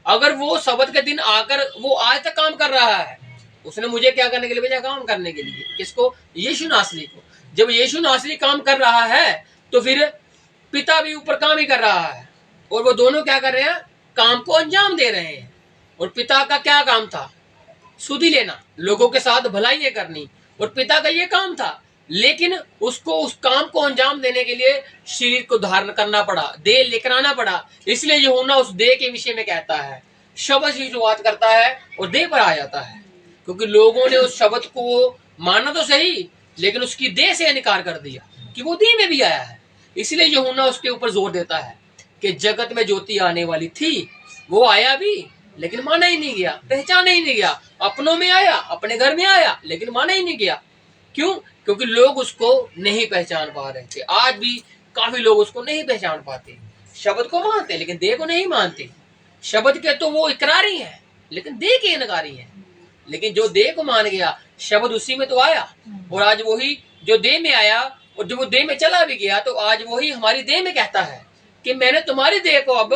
अगर वो सबत के दिन आकर वो आज तक काम कर रहा है, उसने मुझे क्या करने के लिए भेजा, काम करने के लिए। किसको? यीशु नासरी को। जब यीशु नासरी काम कर रहा है तो फिर पिता भी ऊपर काम ही कर रहा है, और वो दोनों क्या कर रहे हैं, काम को अंजाम दे रहे हैं। और पिता का क्या काम था? सुधि लेना, लोगों के साथ भलाई करनी, और पिता का ये काम था। लेकिन उसको उस काम को अंजाम देने के लिए शरीर को धारण करना पड़ा, देह लेकर आना पड़ा। इसलिए यूहन्ना उस देह के विषय में कहता है, शब्द की शुरुआत करता है और देह पर आ जाता है, क्योंकि लोगों ने उस शब्द को माना तो सही, लेकिन उसकी देह से इनकार कर दिया कि वो देह में भी आया है। इसलिए यूहन्ना उसके ऊपर जोर देता है कि जगत में ज्योति आने वाली थी, वो आया भी, लेकिन माना ही नहीं गया, पहचाना ही नहीं गया। अपनों में आया, अपने घर में आया, लेकिन माना ही नहीं गया। क्यों? क्योंकि लोग उसको नहीं पहचान पा रहे थे। आज भी काफी लोग उसको नहीं पहचान पाते। शब्द को मानते लेकिन देह को नहीं मानते। शब्द के तो वो इकरारी हैं, लेकिन देह के इनकारी हैं। लेकिन जो देह को मान गया, शब्द उसी में तो आया, और आज वही जो देह में आया और जो वो देह में चला भी गया, तो आज वही हमारी देह में कहता है कि मैंने तुम्हारी देह को अब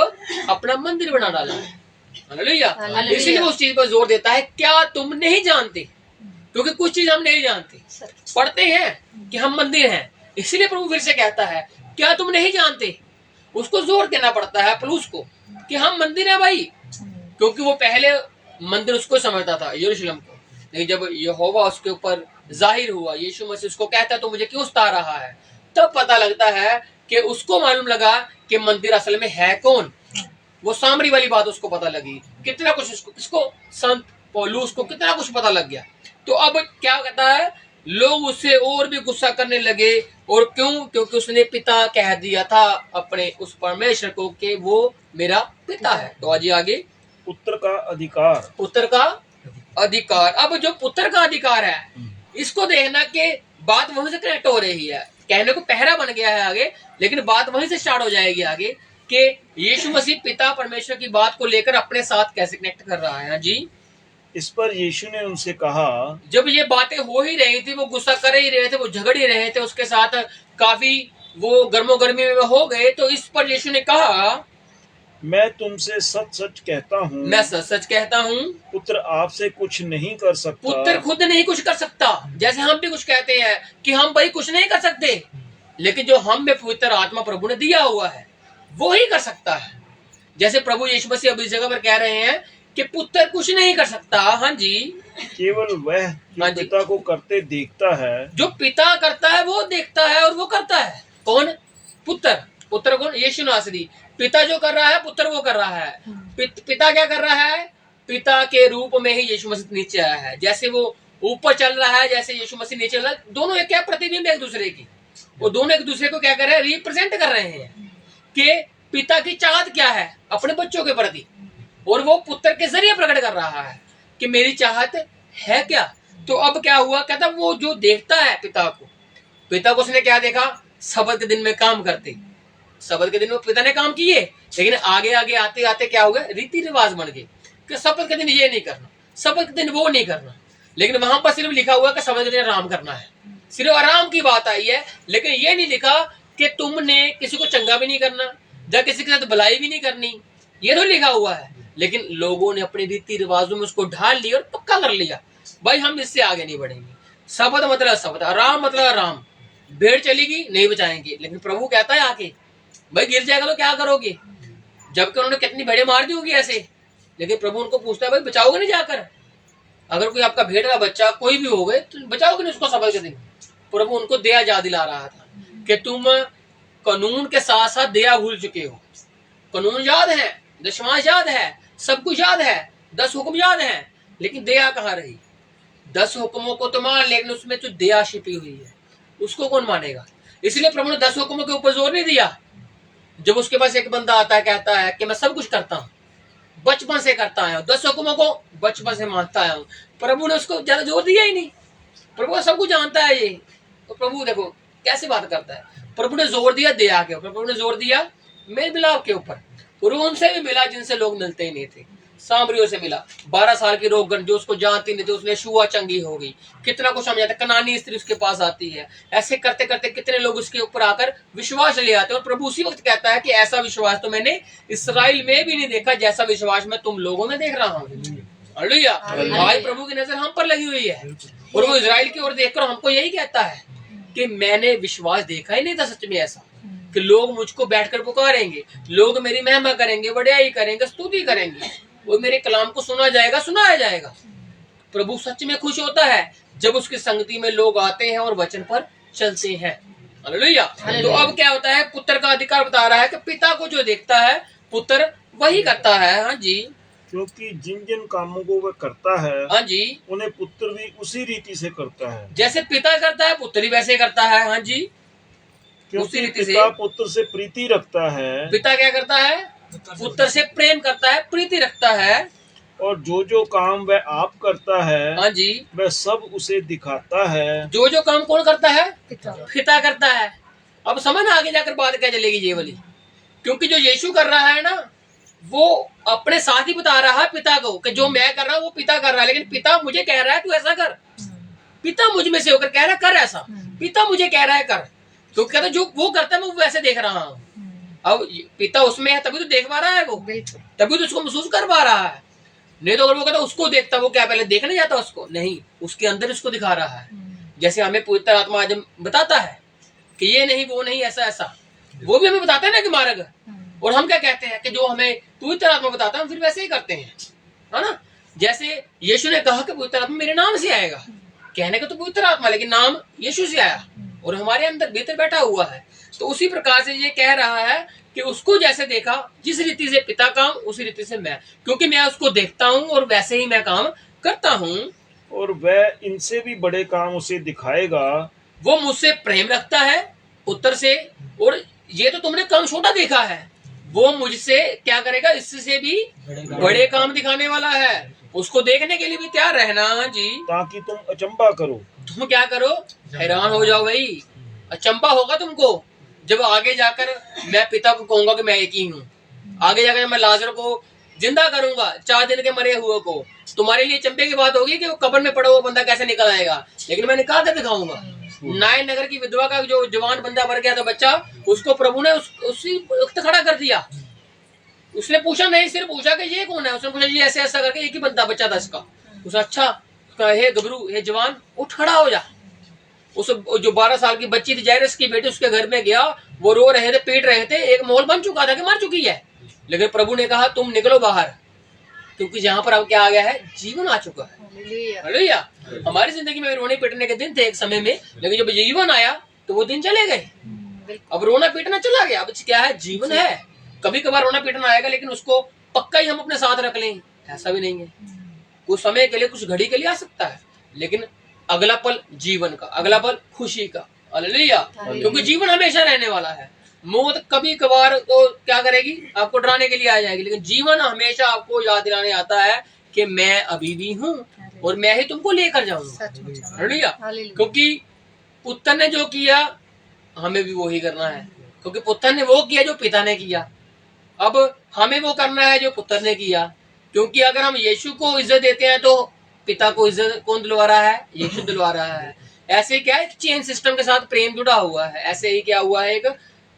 अपना मंदिर बना डाला है। हालेलुया। इसीलिए वो उस चीज पर जोर देता है, क्या तुम नहीं जानते? क्योंकि कुछ चीज हम नहीं जानते, पढ़ते हैं कि हम मंदिर हैं, इसीलिए प्रभु फिर से कहता है क्या तुम नहीं जानते? उसको जोर देना पड़ता है पुरुष को कि हम मंदिर है भाई, क्योंकि वो पहले मंदिर उसको समझता था, यरूशलेम को। लेकिन जब यहोवा उसके ऊपर जाहिर हुआ, यीशु मसीह उसको कहता है तो मुझे क्यों सता रहा है, तब पता लगता है कि उसको मालूम लगा कि मंदिर असल में है कौन। वो सामरी वाली बात उसको पता लगी, कितना कुछ उसको, किसको, संत पौलुस को कितना कुछ पता लग गया। तो अब क्या कहता है, लोग उससे और भी गुस्सा करने लगे, और क्यों? क्योंकि उसने पिता कह दिया था अपने उस परमेश्वर को कि वो मेरा पिता है। तो आज आगे पुत्र का अधिकार, पुत्र का अधिकार। अब जो पुत्र का अधिकार है, इसको देखना कि बात वहीं से कनेक्ट हो रही है। कहने को पहरा बन गया है आगे, लेकिन बात वहीं से स्टार्ट हो जाएगी आगे कि यीशु मसीह पिता परमेश्वर की बात को लेकर अपने साथ कैसे कनेक्ट कर रहा है। जी, इस पर यीशु ने उनसे कहा, जब ये बातें हो ही रही थी, वो गुस्सा कर ही रहे थे, वो झगड़ ही रहे थे, उसके साथ काफी वो गर्मो गर्मी में हो गए, तो इस पर यीशु ने कहा, मैं तुमसे सच सच कहता हूँ, मैं सच सच कहता हूँ, पुत्र आपसे कुछ नहीं कर सकता। पुत्र खुद नहीं कुछ कर सकता। जैसे हम भी कुछ कहते हैं कि हम भाई कुछ नहीं कर सकते, लेकिन जो हम में पवित्र आत्मा प्रभु ने दिया हुआ है वो ही कर सकता है। जैसे प्रभु यीशु मसीह अब इस जगह पर कह रहे हैं कि पुत्र कुछ नहीं कर सकता। हाँ जी, केवल वह जो पिता को करते देखता है, जो पिता करता है वो देखता है और वो करता है। कौन? पुत्र। पुत्र कौन? यीशु नासरी। पिता जो कर रहा है, पुत्र वो कर रहा है। पिता क्या कर रहा है? पिता के रूप में ही यीशु मसीह नीचे आया है। जैसे वो ऊपर चल रहा है, जैसे यीशु मसीह नीचे चल रहा है, दोनों एक क्या प्रतिबिंब एक दूसरे की। वो दोनों एक दूसरे को क्या कर रहे हैं? रिप्रेजेंट कर रहे हैं कि पिता की चाहत क्या है अपने बच्चों के प्रति, और वो पुत्र के जरिए प्रकट कर रहा है कि मेरी चाहत है क्या। तो अब क्या हुआ? कहता वो जो देखता है पिता को उसने क्या देखा? सबत के दिन में काम करते। सबत के दिन में पिता ने काम किए, लेकिन आगे आगे आते आते क्या हो गया? रीति रिवाज बन गए कि सबत के दिन ये नहीं करना, सबत के दिन वो नहीं करना। लेकिन वहां पर सिर्फ लिखा हुआ कि सबत के दिन आराम करना है, सिर्फ आराम की बात आई है। लेकिन ये नहीं लिखा कि तुमने किसी को चंगा भी नहीं करना या किसी के साथ भलाई भी नहीं करनी, ये तो लिखा हुआ है। लेकिन लोगों ने अपने रीति रिवाजों में उसको ढाल लिया और पक्का कर लिया, भाई हम इससे आगे नहीं बढ़ेंगे। सबत मतलब सबत, आराम मतलब आराम। भेड़ चलेगी नहीं बचाएंगे। लेकिन प्रभु कहता है आके, भाई गिर जाएगा तो क्या करोगे? जबकि उन्होंने कितनी भेड़े मार दी होगी ऐसे। लेकिन प्रभु उनको पूछता है, भाई बचाओगे नहीं जाकर? अगर कोई आपका भेड़ का बच्चा कोई भी हो गए तो बचाओगे नहीं उसको सबत के दिन? प्रभु उनको दया याद दिला रहा था कि तुम कानून के साथ साथ दया भूल चुके हो। कानून याद है, दशमांश याद है, सब कुछ याद है, 10 हुक्म याद है, लेकिन दया कहाँ रही? 10 हुक्मों को तो मान, लेकिन उसमें तो दया छिपी हुई है, उसको कौन मानेगा? इसलिए प्रभु ने 10 हुक्मों के ऊपर जोर नहीं दिया। जब उसके पास एक बंदा आता है, कहता है कि मैं सब कुछ करता हूँ, बचपन से करता आया हूँ, 10 हुक्मों को बचपन से मानता आया हूँ, प्रभु ने उसको ज्यादा जोर दिया ही नहीं। प्रभु सब कुछ जानता है ये। तो प्रभु देखो कैसे बात करता है। प्रभु ने जोर दिया दया के ऊपर, प्रभु ने जोर दिया मेल मिलाप के ऊपर। और उनसे भी मिला जिनसे लोग मिलते ही नहीं थे। सामरियों से मिला, 12 साल की रोगन जो उसको जानती नहीं थी, उसने छुआ चंगी हो गई। कितना कुछ समझाता, कनानी स्त्री उसके पास आती है। ऐसे करते करते कितने लोग उसके ऊपर आकर विश्वास ले आते हैं। और प्रभु उसी वक्त कहता है कि ऐसा विश्वास तो मैंने इस्राएल में भी नहीं देखा जैसा विश्वास मैं तुम लोगों में देख रहा हूँ। हालेलुया। भाई प्रभु की नजर हम पर लगी हुई है, और वो इजराइल की ओर देखकर हमको यही कहता है कि मैंने विश्वास देखा ही नहीं था सच में ऐसा कि लोग मुझको बैठकर पुकारेंगे, लोग मेरी महिमा करेंगे, बड़ाई करेंगे, स्तुति करेंगे, वो मेरे कलाम को सुना जाएगा, सुनाया जाएगा। प्रभु सच में खुश होता है जब उसकी संगति में लोग आते हैं और वचन पर चलते हैं। हालेलुया। तो अब क्या होता है? पुत्र का अधिकार बता रहा है कि पिता को जो देखता है पुत्र वही करता है। हाँ जी, क्योंकि जिन जिन कामों को वह करता है, हाँ जी, उन्हें पुत्र भी उसी रीति से करता है। जैसे पिता करता है पुत्र भी वैसे करता है। हाँ जी, क्योंकि पिता पुत्र से प्रीति रखता है। पिता क्या करता है? पुत्र से प्रेम करता है, प्रीति रखता है। और जो जो काम वह आप करता है, हाँ जी, वह सब उसे दिखाता है। जो जो काम कौन करता है? पिता करता है। अब समझ आगे जाकर बात क्या चलेगी ये वाली, क्योंकि जो यीशु कर रहा है ना, वो अपने साथ ही बता रहा है पिता को कि जो मैं कर रहा हूँ वो पिता कर रहा है, लेकिन पिता मुझे कह रहा है तू ऐसा कर। पिता मुझ में से होकर कह रहा है कर ऐसा, पिता मुझे कह रहा है कर, तो कहता जो वो करता है मैं वैसे देख रहा हूँ। अब पिता उसमें है तभी तो देख पा रहा है वो, तभी तो उसको महसूस कर पा रहा है। नहीं तो अगर वो कहता उसको देखता, वो क्या पहले देखने जाता उसको? नहीं, उसके अंदर उसको दिखा रहा है। जैसे हमें पवित्र आत्मा आज बताता है कि ये नहीं वो नहीं ऐसा ऐसा, वो भी हमें बताता है ना कि मार्ग, और हम क्या कहते हैं कि जो हमें पवित्र आत्मा बताता है हम फिर वैसे ही करते हैं, है ना। जैसे यीशु ने कहा कि पवित्र आत्मा मेरे नाम से आएगा, कहने का तो पवित्र आत्मा, लेकिन नाम यीशु से आया और हमारे अंदर भीतर बैठा हुआ है। तो उसी प्रकार से ये कह रहा है कि उसको जैसे देखा, जिस रीति से पिता काम उसी रीति से मैं, क्योंकि मैं उसको देखता हूँ और वैसे ही मैं काम करता हूँ, और वह इनसे भी बड़े काम उसे दिखाएगा। वो मुझसे प्रेम रखता है उत्तर से, और ये तो तुमने काम छोटा देखा है, वो मुझसे क्या करेगा, इससे भी बड़े काम दिखाने वाला है। उसको देखने के लिए भी तैयार रहना जी, ताकि तुम अचंबा करो। तुम क्या करो, हैरान हो जाओ भाई, अचंबा होगा तुमको जब आगे जाकर मैं पिता को कहूंगा कि मैं एक ही हूँ। आगे जाकर मैं लाजर को जिंदा करूंगा, 4 दिन के मरे हुए को, तुम्हारे लिए चंपे की बात होगी कि वो कब्र में पड़ा हुआ बंदा कैसे निकल आएगा, लेकिन मैं निकाल कर दिखाऊंगा। नायन नगर की विधवा का जो जवान बंदा मर गया था बच्चा, उसको प्रभु ने उसी वक्त खड़ा कर दिया। उसने पूछा नहीं, सिर्फ पूछा कि ये कौन है, उसने पूछा जी ऐसे ऐसा करके, एक ही बंदा बच्चा था इसका। उसने अच्छा, हे गबरू, हे जवान, उठ खड़ा हो जा। उस जो 12 साल की बच्ची थी जायरस की बेटी, उसके घर में गया, वो रो रहे थे, पीट रहे थे, एक माहौल बन चुका था कि मर चुकी है, लेकिन प्रभु ने कहा तुम निकलो बाहर, क्योंकि जहां पर अब क्या आ गया है, जीवन आ चुका है। हालेलुया। हमारी जिंदगी में रोने पीटने के दिन थे एक समय में, लेकिन जब जीवन आया तो वो दिन चले गए। अब रोना पीटना चला गया, अब क्या है, जीवन है। कभी कभार रोना पीटना आएगा, लेकिन उसको पक्का ही हम अपने साथ रख लें, ऐसा भी नहीं है। कुछ समय के लिए, कुछ घड़ी के लिए आ सकता है, लेकिन अगला पल जीवन का, अगला पल खुशी का। हालेलुया। क्योंकि जीवन हमेशा रहने वाला है। मौत कभी कभार तो क्या करेगी, आपको डराने के लिए आ जाएगी, लेकिन जीवन हमेशा आपको याद दिलाने आता है कि मैं अभी भी हूँ और मैं ही तुमको लेकर जाऊंगा। हालेलुया। क्योंकि पुत्र ने जो किया हमें भी वो ही करना है, क्योंकि पुत्र ने वो किया जो पिता ने किया, अब हमें वो करना है जो पुत्र ने किया। क्योंकि अगर हम यीशु को इज्जत देते हैं तो पिता को इज्जत कौन दिलवा रहा है, यीशु दिलवा रहा है। ऐसे क्या है, चेन सिस्टम के साथ प्रेम जुड़ा हुआ है, ऐसे ही क्या हुआ है, एक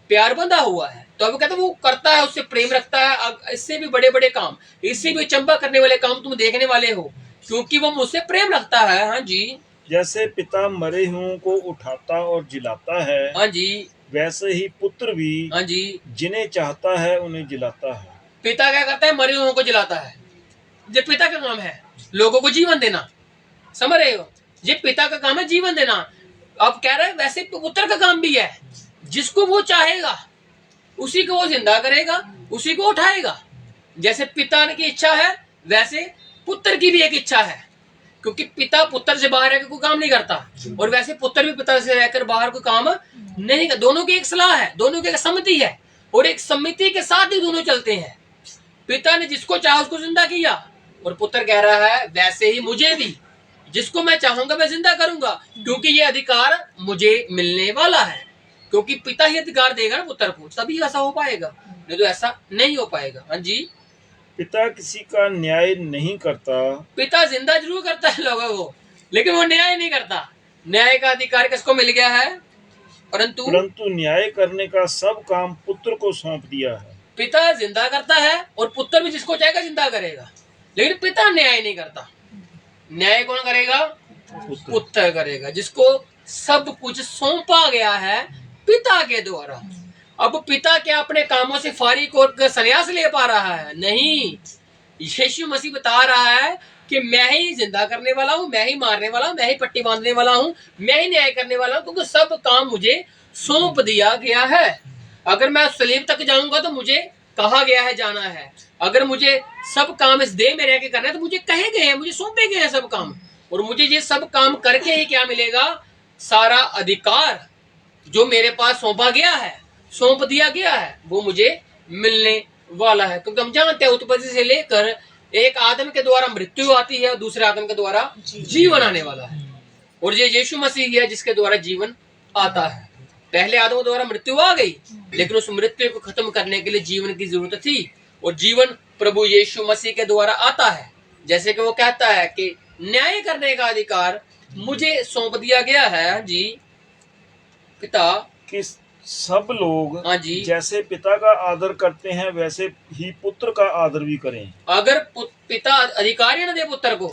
प्यार बंधा हुआ है। तो अब कहते वो करता है, उससे प्रेम रखता है। अब इससे भी बड़े बड़े काम, इससे भी चंबा करने वाले काम तुम देखने वाले हो, क्योंकि वो मुझसे प्रेम रखता है। हाँ जी। जैसे पिता मरे हुओं को उठाता और जिलाता है, हाँ जी, वैसे ही पुत्र भी हाँ जी, जिन्हें चाहता है उन्हें जिलाता है। पिता क्या करता है, मरे हुओं को जिलाता है। ये पिता का काम है, लोगों को जीवन देना, समझ रहे हो, ये पिता का काम है जीवन देना। अब कह रहे हैं वैसे पुत्र का काम भी है, जिसको वो चाहेगा उसी को वो जिंदा करेगा, उसी को उठाएगा। जैसे पिता की इच्छा है वैसे पुत्र की भी एक इच्छा है, क्योंकि पिता पुत्र से बाहर रहकर कोई काम नहीं करता, और वैसे पुत्र भी पिता से रहकर बाहर कोई काम नहीं करता। दोनों की एक सलाह है, दोनों की एक सम्मति है, और एक सम्मति के साथ ही दोनों चलते हैं। पिता ने जिसको चाहा उसको जिंदा किया, और पुत्र कह रहा है वैसे ही मुझे भी, जिसको मैं चाहूंगा मैं जिंदा करूंगा, क्योंकि ये अधिकार मुझे मिलने वाला है। क्योंकि पिता ही अधिकार देगा ना पुत्र को, तभी ऐसा हो पाएगा, नहीं तो ऐसा नहीं हो पाएगा। हाँ जी। पिता किसी का न्याय नहीं करता। पिता जिंदा जरूर करता है लोगों को, लेकिन वो न्याय नहीं करता। न्याय का अधिकार किसको मिल गया है, परंतु न्याय करने का सब काम पुत्र को सौंप दिया है। पिता जिंदा करता है और पुत्र भी जिसको चाहेगा जिंदा करेगा, लेकिन पिता न्याय नहीं करता। न्याय कौन करेगा, पुत्र करेगा, जिसको सब कुछ सौंपा गया है पिता के द्वारा। अब पिता क्या अपने कामों से फारिग होकर संन्यास ले पा रहा है? नहीं, यीशु मसीह बता रहा है कि मैं ही जिंदा करने वाला हूँ, मैं ही मारने वाला हूँ, मैं ही पट्टी बांधने वाला हूँ, मैं ही न्याय करने वाला हूँ, क्योंकि सब काम मुझे सौंप दिया गया है। अगर मैं सलीब तक जाऊंगा तो मुझे कहा गया है जाना है। अगर मुझे सब काम इस देह में रह के करना है तो मुझे कहे गए हैं, मुझे सौंपे गए हैं सब काम, और मुझे ये सब काम करके ही क्या मिलेगा, सारा अधिकार जो मेरे पास सौंपा गया है, सौंप दिया गया है, वो मुझे मिलने वाला है। क्योंकि हम जानते हैं उत्पत्ति से लेकर एक आदम के द्वारा मृत्यु आती है और दूसरे आदम के द्वारा जीवन आने वाला है, और ये यीशु मसीह है जिसके द्वारा जीवन आता है। पहले आदम के द्वारा मृत्यु आ गई, लेकिन उस मृत्यु को खत्म करने के लिए जीवन की जरूरत थी, और जीवन प्रभु यीशु मसीह के द्वारा आता है। जैसे कि वो कहता है कि न्याय करने का अधिकार मुझे सौंप दिया गया है जी पिता कि सब लोग हाँ जी जैसे पिता का आदर करते हैं वैसे ही पुत्र का आदर भी करें। अगर पिता अधिकार ही न दे पुत्र को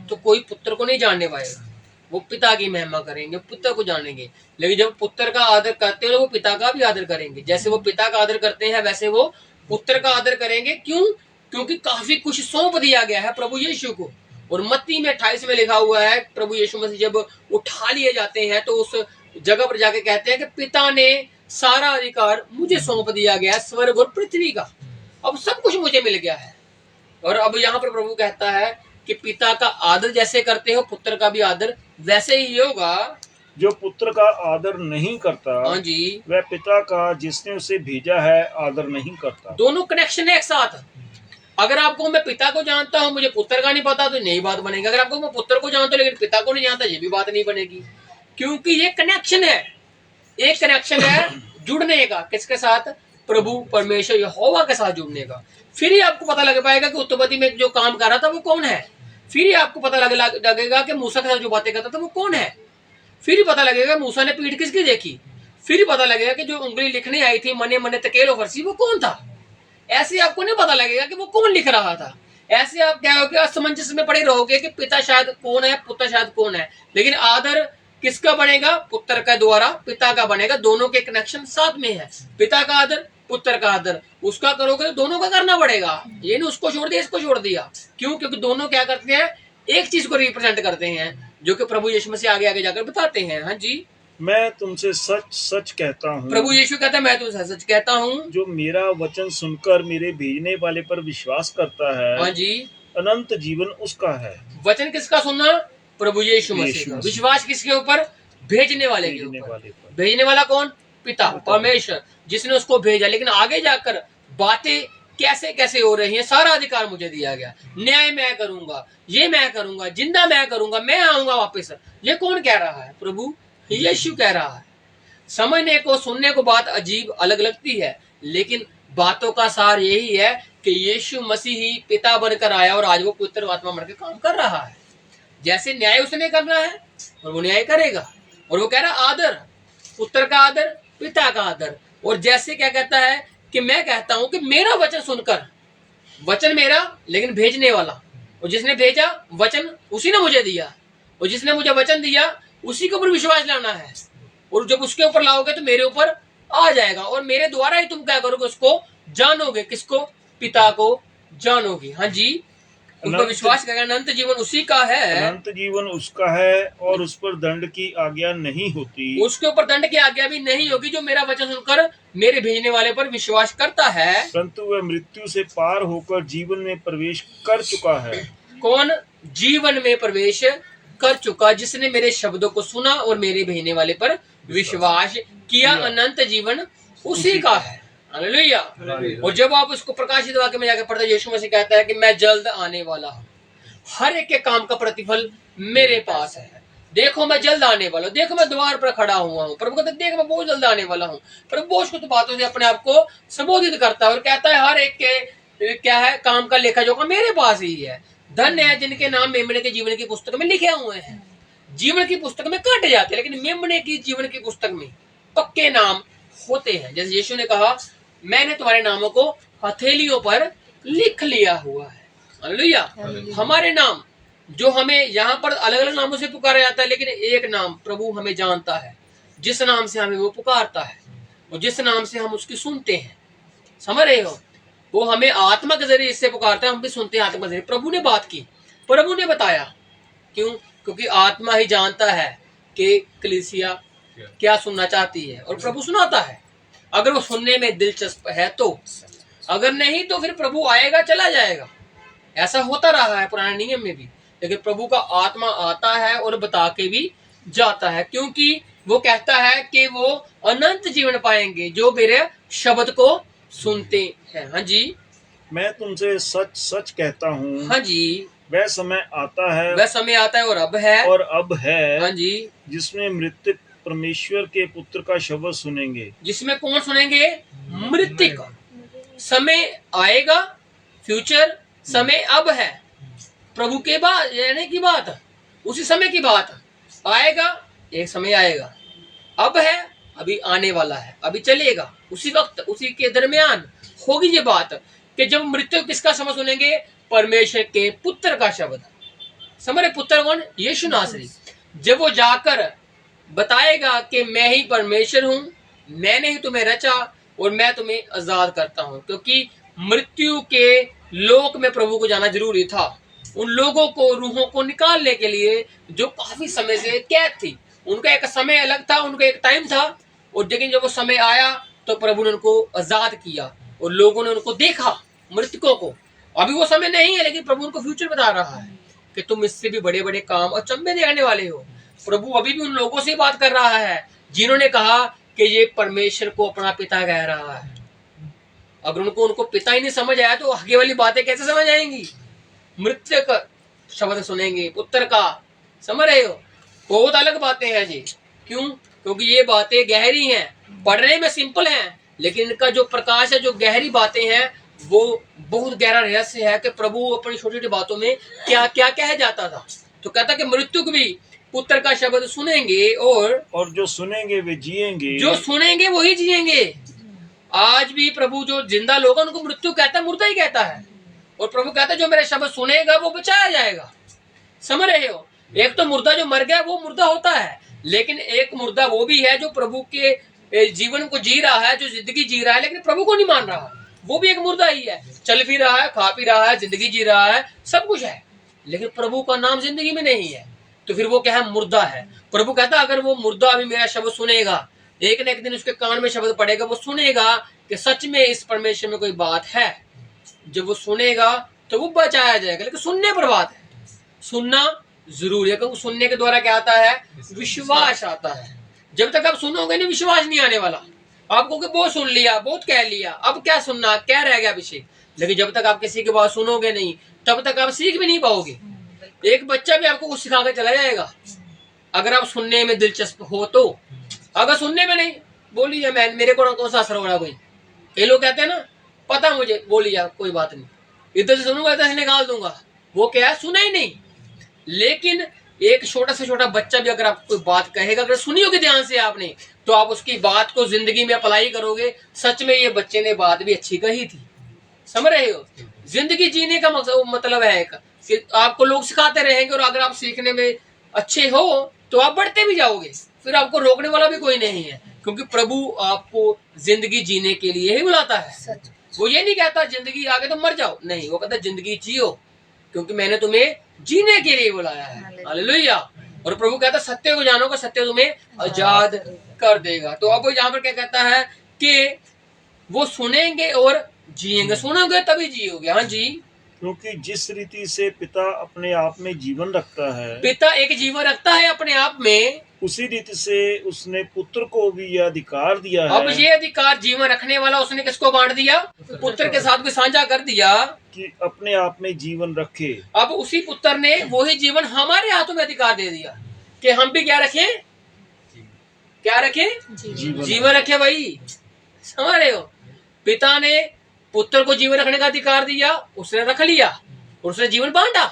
तो कोई पुत्र को नहीं जानने पाएगा। वो पिता की महिमा करेंगे, पुत्र को जानेंगे। लेकिन जब पुत्र का आदर करते हैं तो वो पिता का भी आदर करेंगे। जैसे वो पिता का आदर करते हैं वैसे वो पुत्र का आदर करेंगे। क्यों? क्योंकि काफी कुछ सौंप दिया गया है प्रभु यीशु को। और मत्ती में 28 में लिखा हुआ है, प्रभु यीशु मसीह जब उठा लिए जाते हैं तो उस जगह पर जाके कहते हैं कि पिता ने सारा अधिकार मुझे सौंप दिया गया, स्वर्ग और पृथ्वी का। अब सब कुछ मुझे मिल गया है। और अब यहाँ पर प्रभु कहता है कि पिता का आदर जैसे करते हो पुत्र का भी आदर वैसे ही होगा। जो पुत्र का आदर नहीं करता हाँ जी वह पिता का जिसने उसे भेजा है आदर नहीं करता। दोनों कनेक्शन है एक साथ। अगर आपको मैं पिता को जानता हूँ मुझे पुत्र का नहीं पता तो नई बात बनेगी। अगर आपको मैं पुत्र को जानता हूँ लेकिन पिता को नहीं जानता ये भी बात नहीं बनेगी। क्योंकि ये कनेक्शन है, एक कनेक्शन है जुड़ने का। किसके साथ? प्रभु परमेश्वर यहोवा के साथ जुड़ने का। फिर ही आपको पता लग पाएगा कि उत्पत्ति में जो काम कर रहा था वो कौन है। फिर ही आपको पता लगेगा कि मूसा के साथ जो बातें करता था वो कौन है। फिर ही पता लगेगा मूसा ने पीठ किसकी देखी। फिर ही पता लगेगा कि जो उंगली लिखने आई थी मने मने तकेलो फरसी वो कौन था। ऐसे आपको नहीं पता लगेगा कि वो कौन लिख रहा था। ऐसे आप क्या हो कि असमंजस में पड़े रहोगे कि पिता शायद कौन है पुत्र शायद कौन है। लेकिन आदर किसका बनेगा? पुत्र का द्वारा पिता का बनेगा। दोनों के कनेक्शन साथ में है। पिता का आदर पुत्र का आदर उसका करोगे तो दोनों का करना पड़ेगा। ये नहीं उसको छोड़ दिया इसको छोड़ दिया। क्यों? क्योंकि दोनों क्या करते हैं? एक चीज को रिप्रेजेंट करते हैं जो कि प्रभु यीशु मसीह आगे आगे जाकर बताते हैं। हाँ जी मैं तुमसे सच सच कहता हूँ, प्रभु यीशु कहता है मैं तुमसे सच कहता हूँ, जो मेरा वचन सुनकर मेरे भेजने वाले पर विश्वास करता है हाँ जी अनंत जीवन उसका है। वचन किसका सुनना? प्रभु यीशु मसीह का। विश्वास किसके ऊपर? भेजने वाले के ऊपर। भेजने वाला कौन? पिता परमेश्वर जिसने उसको भेजा। लेकिन आगे जाकर बातें कैसे कैसे हो रही हैं, सारा अधिकार मुझे दिया गया। न्याय मैं करूंगा, ये मैं करूंगा, जिंदा मैं करूंगा, मैं आऊंगा वापस। ये कौन कह रहा है? प्रभु यीशु कह रहा है। समझने को सुनने को बात अजीब अलग लगती है लेकिन बातों का सार यही है कि यीशु मसीह ही पिता बनकर आया और आज वो पवित्र आत्मा बनकर काम कर रहा है। जैसे न्याय उसने करना है और वो न्याय करेगा। और वो कह रहा आदर, पुत्र का आदर, पिता का आदर। और जैसे क्या कहता है कि मैं कहता हूं कि मेरा वचन सुनकर, वचन मेरा लेकिन भेजने वाला, और जिसने भेजा वचन उसी ने मुझे दिया, और जिसने मुझे वचन दिया उसी के ऊपर विश्वास लाना है। और जब उसके ऊपर लाओगे तो मेरे ऊपर आ जाएगा और मेरे द्वारा ही तुम क्या करोगे? उसको जानोगे। किसको? पिता को जानोगे। हाँ जी उस पर विश्वास करेगा। अनंत जीवन उसी का है। अनंत जीवन उसका है और उस पर दंड की आज्ञा नहीं होती। उसके ऊपर दंड की आज्ञा भी नहीं होगी जो मेरा वचन सुनकर मेरे भेजने वाले पर विश्वास करता है। परंतु वह मृत्यु से पार होकर जीवन में प्रवेश कर चुका है। कौन? जीवन में प्रवेश कर चुका जिसने मेरे शब्दों को सुना और मेरे भेजने वाले पर विश्वास किया। अनंत जीवन उसी का है। हालेलुया। और जब आप उसको प्रकाशित वाक्य में जाकर पढ़ते, यीशु मसीह कहता है कि मैं जल्द आने वाला हूँ, हर एक के काम का प्रतिफल मेरे पास है। देखो मैं जल्द आने वाला हूँ, देखो मैं द्वार पर खड़ा हुआ हूँ। प्रभु कहता है देख मैं बहुत जल्द आने वाला हूँ। प्रभु बहुत कुछ बातों से अपने आप को संबोधित करता है और कहता है हर एक के क्या है काम का लेखा जोखा मेरे पास ही है। धन्य है जिनके नाम मेमने के जीवन की पुस्तक में लिखे हुए हैं। जीवन की पुस्तक में काटे जाते हैं लेकिन मेमने की जीवन की पुस्तक में पक्के नाम होते हैं। जैसे यीशु ने कहा मैंने तुम्हारे नामों को हथेलियों पर लिख लिया हुआ है। हालेलुया। हमारे नाम जो हमें यहाँ पर अलग अलग नामों से पुकारा जाता है लेकिन एक नाम प्रभु हमें जानता है, जिस नाम से हमें वो पुकारता है और जिस नाम से हम उसकी सुनते हैं। समझ रहे हो? वो हमें आत्मा के जरिए इससे पुकारता है, हम भी सुनते हैं आत्मा के जरिए। प्रभु ने बात की, प्रभु ने बताया। क्यों? क्योंकि आत्मा ही जानता है कि कलीसिया क्या सुनना चाहती है और प्रभु सुनाता है। अगर वो सुनने में दिलचस्प है तो, अगर नहीं तो फिर प्रभु आएगा चला जाएगा। ऐसा होता रहा है पुराने नियम में भी। लेकिन प्रभु का आत्मा आता है और बता के भी जाता है क्योंकि वो कहता है कि वो अनंत जीवन पाएंगे जो मेरे शब्द को सुनते हैं। हाँ जी मैं तुमसे सच सच कहता हूँ। हाँ जी वह समय आता है, वह समय आता है और अब है। हाँ जी जिसमें मृतक परमेश्वर के पुत्र का शब्द सुनेंगे। जिसमें कौन सुनेंगे? मृतक समय आएगा, फ्यूचर समय अब है, प्रभु के बाद रहने की बात, उसी समय की बात आएगा, एक समय आएगा, अब है, अभी आने वाला है, अभी चलेगा, उसी वक्त उसी के दरमियान होगी ये बात कि जब मृत्यु किसका शब्द सुनेंगे, परमेश्वर के पुत्र का शब्द। समझे पुत्र कौन, यीशु नासरी। जब वो जाकर बताएगा कि मैं ही परमेश्वर हूं, मैंने ही तुम्हें रचा और मैं तुम्हें आजाद करता हूं, क्योंकि मृत्यु के लोक में प्रभु को जाना जरूरी था, उन लोगों को, रूहों को निकालने के लिए जो काफी समय से कैद थी। उनका एक समय अलग था, उनका एक टाइम था, और लेकिन जब वो समय आया तो प्रभु ने उनको आजाद किया और लोगों ने उनको देखा, मृतकों को। अभी वो समय नहीं है, लेकिन प्रभु उनको फ्यूचर बता रहा है कि तुम इससे भी बड़े बड़े काम और अचंभे देखने वाले हो। प्रभु अभी भी उन लोगों से बात कर रहा है जिन्होंने कहा कि ये परमेश्वर को अपना पिता कह रहा है। अगर उनको पिता ही नहीं समझ आया तो आगे वाली बातें कैसे समझ आएंगी। मृत्यु का शब्द सुनेंगे, पुत्र का, समझ रहे हो, बहुत अलग बातें हैं जी। क्यों? क्योंकि ये बातें गहरी हैं, पढ़ने में सिंपल हैं, लेकिन इनका जो प्रकाश है, जो गहरी बातें हैं, वो बहुत गहरा रहस्य है कि प्रभु अपनी छोटी छोटी बातों में क्या क्या कह जाता था। तो कहता कि मृत्यु भी पुत्र का शब्द सुनेंगे और जो सुनेंगे वे जिएंगे, जो सुनेंगे वही जिएंगे। आज भी प्रभु जो जिंदा लोग हैं उनको मृत्यु कहता है, मुर्दा ही कहता है, और प्रभु कहता है जो मेरे शब्द सुनेगा वो बचाया जाएगा। समझ रहे हो, एक तो मुर्दा जो मर गया वो मुर्दा होता है, लेकिन एक मुर्दा वो भी है जो प्रभु के जीवन को जी रहा है, जो जिंदगी जी रहा है, लेकिन प्रभु को नहीं मान रहा, वो भी एक मुर्दा ही है। चल फिर रहा है, खा पी रहा है, जिंदगी जी रहा है, सब कुछ है, लेकिन प्रभु का नाम जिंदगी में नहीं है, तो फिर वो क्या है, मुर्दा है। प्रभु कहता अगर वो मुर्दा अभी मेरा शब्द सुनेगा, एक न एक दिन उसके कान में शब्द पड़ेगा, वो सुनेगा कि सच में इस परमेश्वर में कोई बात है। जब वो सुनेगा तो वो बचाया जाएगा। लेकिन सुनने पर बात है, सुनना जरूरी है, क्योंकि सुनने के द्वारा क्या आता है, विश्वास आता है। जब तक आप सुनोगे नहीं, विश्वास नहीं आने वाला। आपको कि बहुत सुन लिया, बहुत कह लिया, अब क्या सुनना, क्या रह गया पीछे। लेकिन जब तक आप किसी की बात सुनोगे नहीं, तब तक आप सीख भी नहीं पाओगे। एक बच्चा भी आपको कुछ सिखा कर चला जाएगा अगर आप सुनने में दिलचस्प हो तो। अगर सुनने में नहीं, बोलिए मैं, मेरे को कौन सा असर हो रहा कोई। ये लोग कहते हैं ना, पता मुझे, बोलिए कोई बात नहीं, इधर से सुनूंगा इधर से निकाल दूंगा, वो क्या है, सुना ही नहीं। लेकिन एक छोटा से छोटा बच्चा भी अगर आप कोई बात कहेगा, अगर सुनी होगी ध्यान से आपने, तो आप उसकी बात को जिंदगी में अप्लाई करोगे, सच में ये बच्चे ने बात भी अच्छी कही थी। समझ रहे हो, जिंदगी जीने का मतलब है कि आपको लोग सिखाते रहेंगे, और अगर आप सीखने में अच्छे हो तो आप बढ़ते भी जाओगे, फिर आपको रोकने वाला भी कोई नहीं है, क्योंकि प्रभु आपको जिंदगी जीने के लिए ही बुलाता है। वो ये नहीं कहता जिंदगी आगे तो मर जाओ, नहीं, वो कहता जिंदगी जियो, क्योंकि मैंने तुम्हें जीने के लिए बुलाया है। हालेलुया। और प्रभु कहता सत्य को जानोगे, सत्य तुम्हें आजाद कर देगा। तो अब यहाँ पर क्या कहता है कि वो सुनेंगे और जिएंगे, सुनोगे तभी जियोगे। हाँ जी, क्योंकि जिस रीति से पिता अपने आप में जीवन रखता है, पिता एक जीवन रखता है अपने आप में, उसी रीति से उसने पुत्र को भी यह अधिकार दिया है। अब ये अधिकार जीवन रखने वाला उसने किसको बांट दिया, पुत्र के साथ भी साझा कर दिया कि अपने आप में जीवन रखे। अब उसी पुत्र ने वही जीवन हमारे हाथों में अधिकार दे दिया कि हम भी क्या रखें, क्या रखें, जीवन रखे। भाई समझ रहे हो, पिता ने पुत्र को जीवन रखने का अधिकार दिया, उसने रख लिया और उसने जीवन बांटा।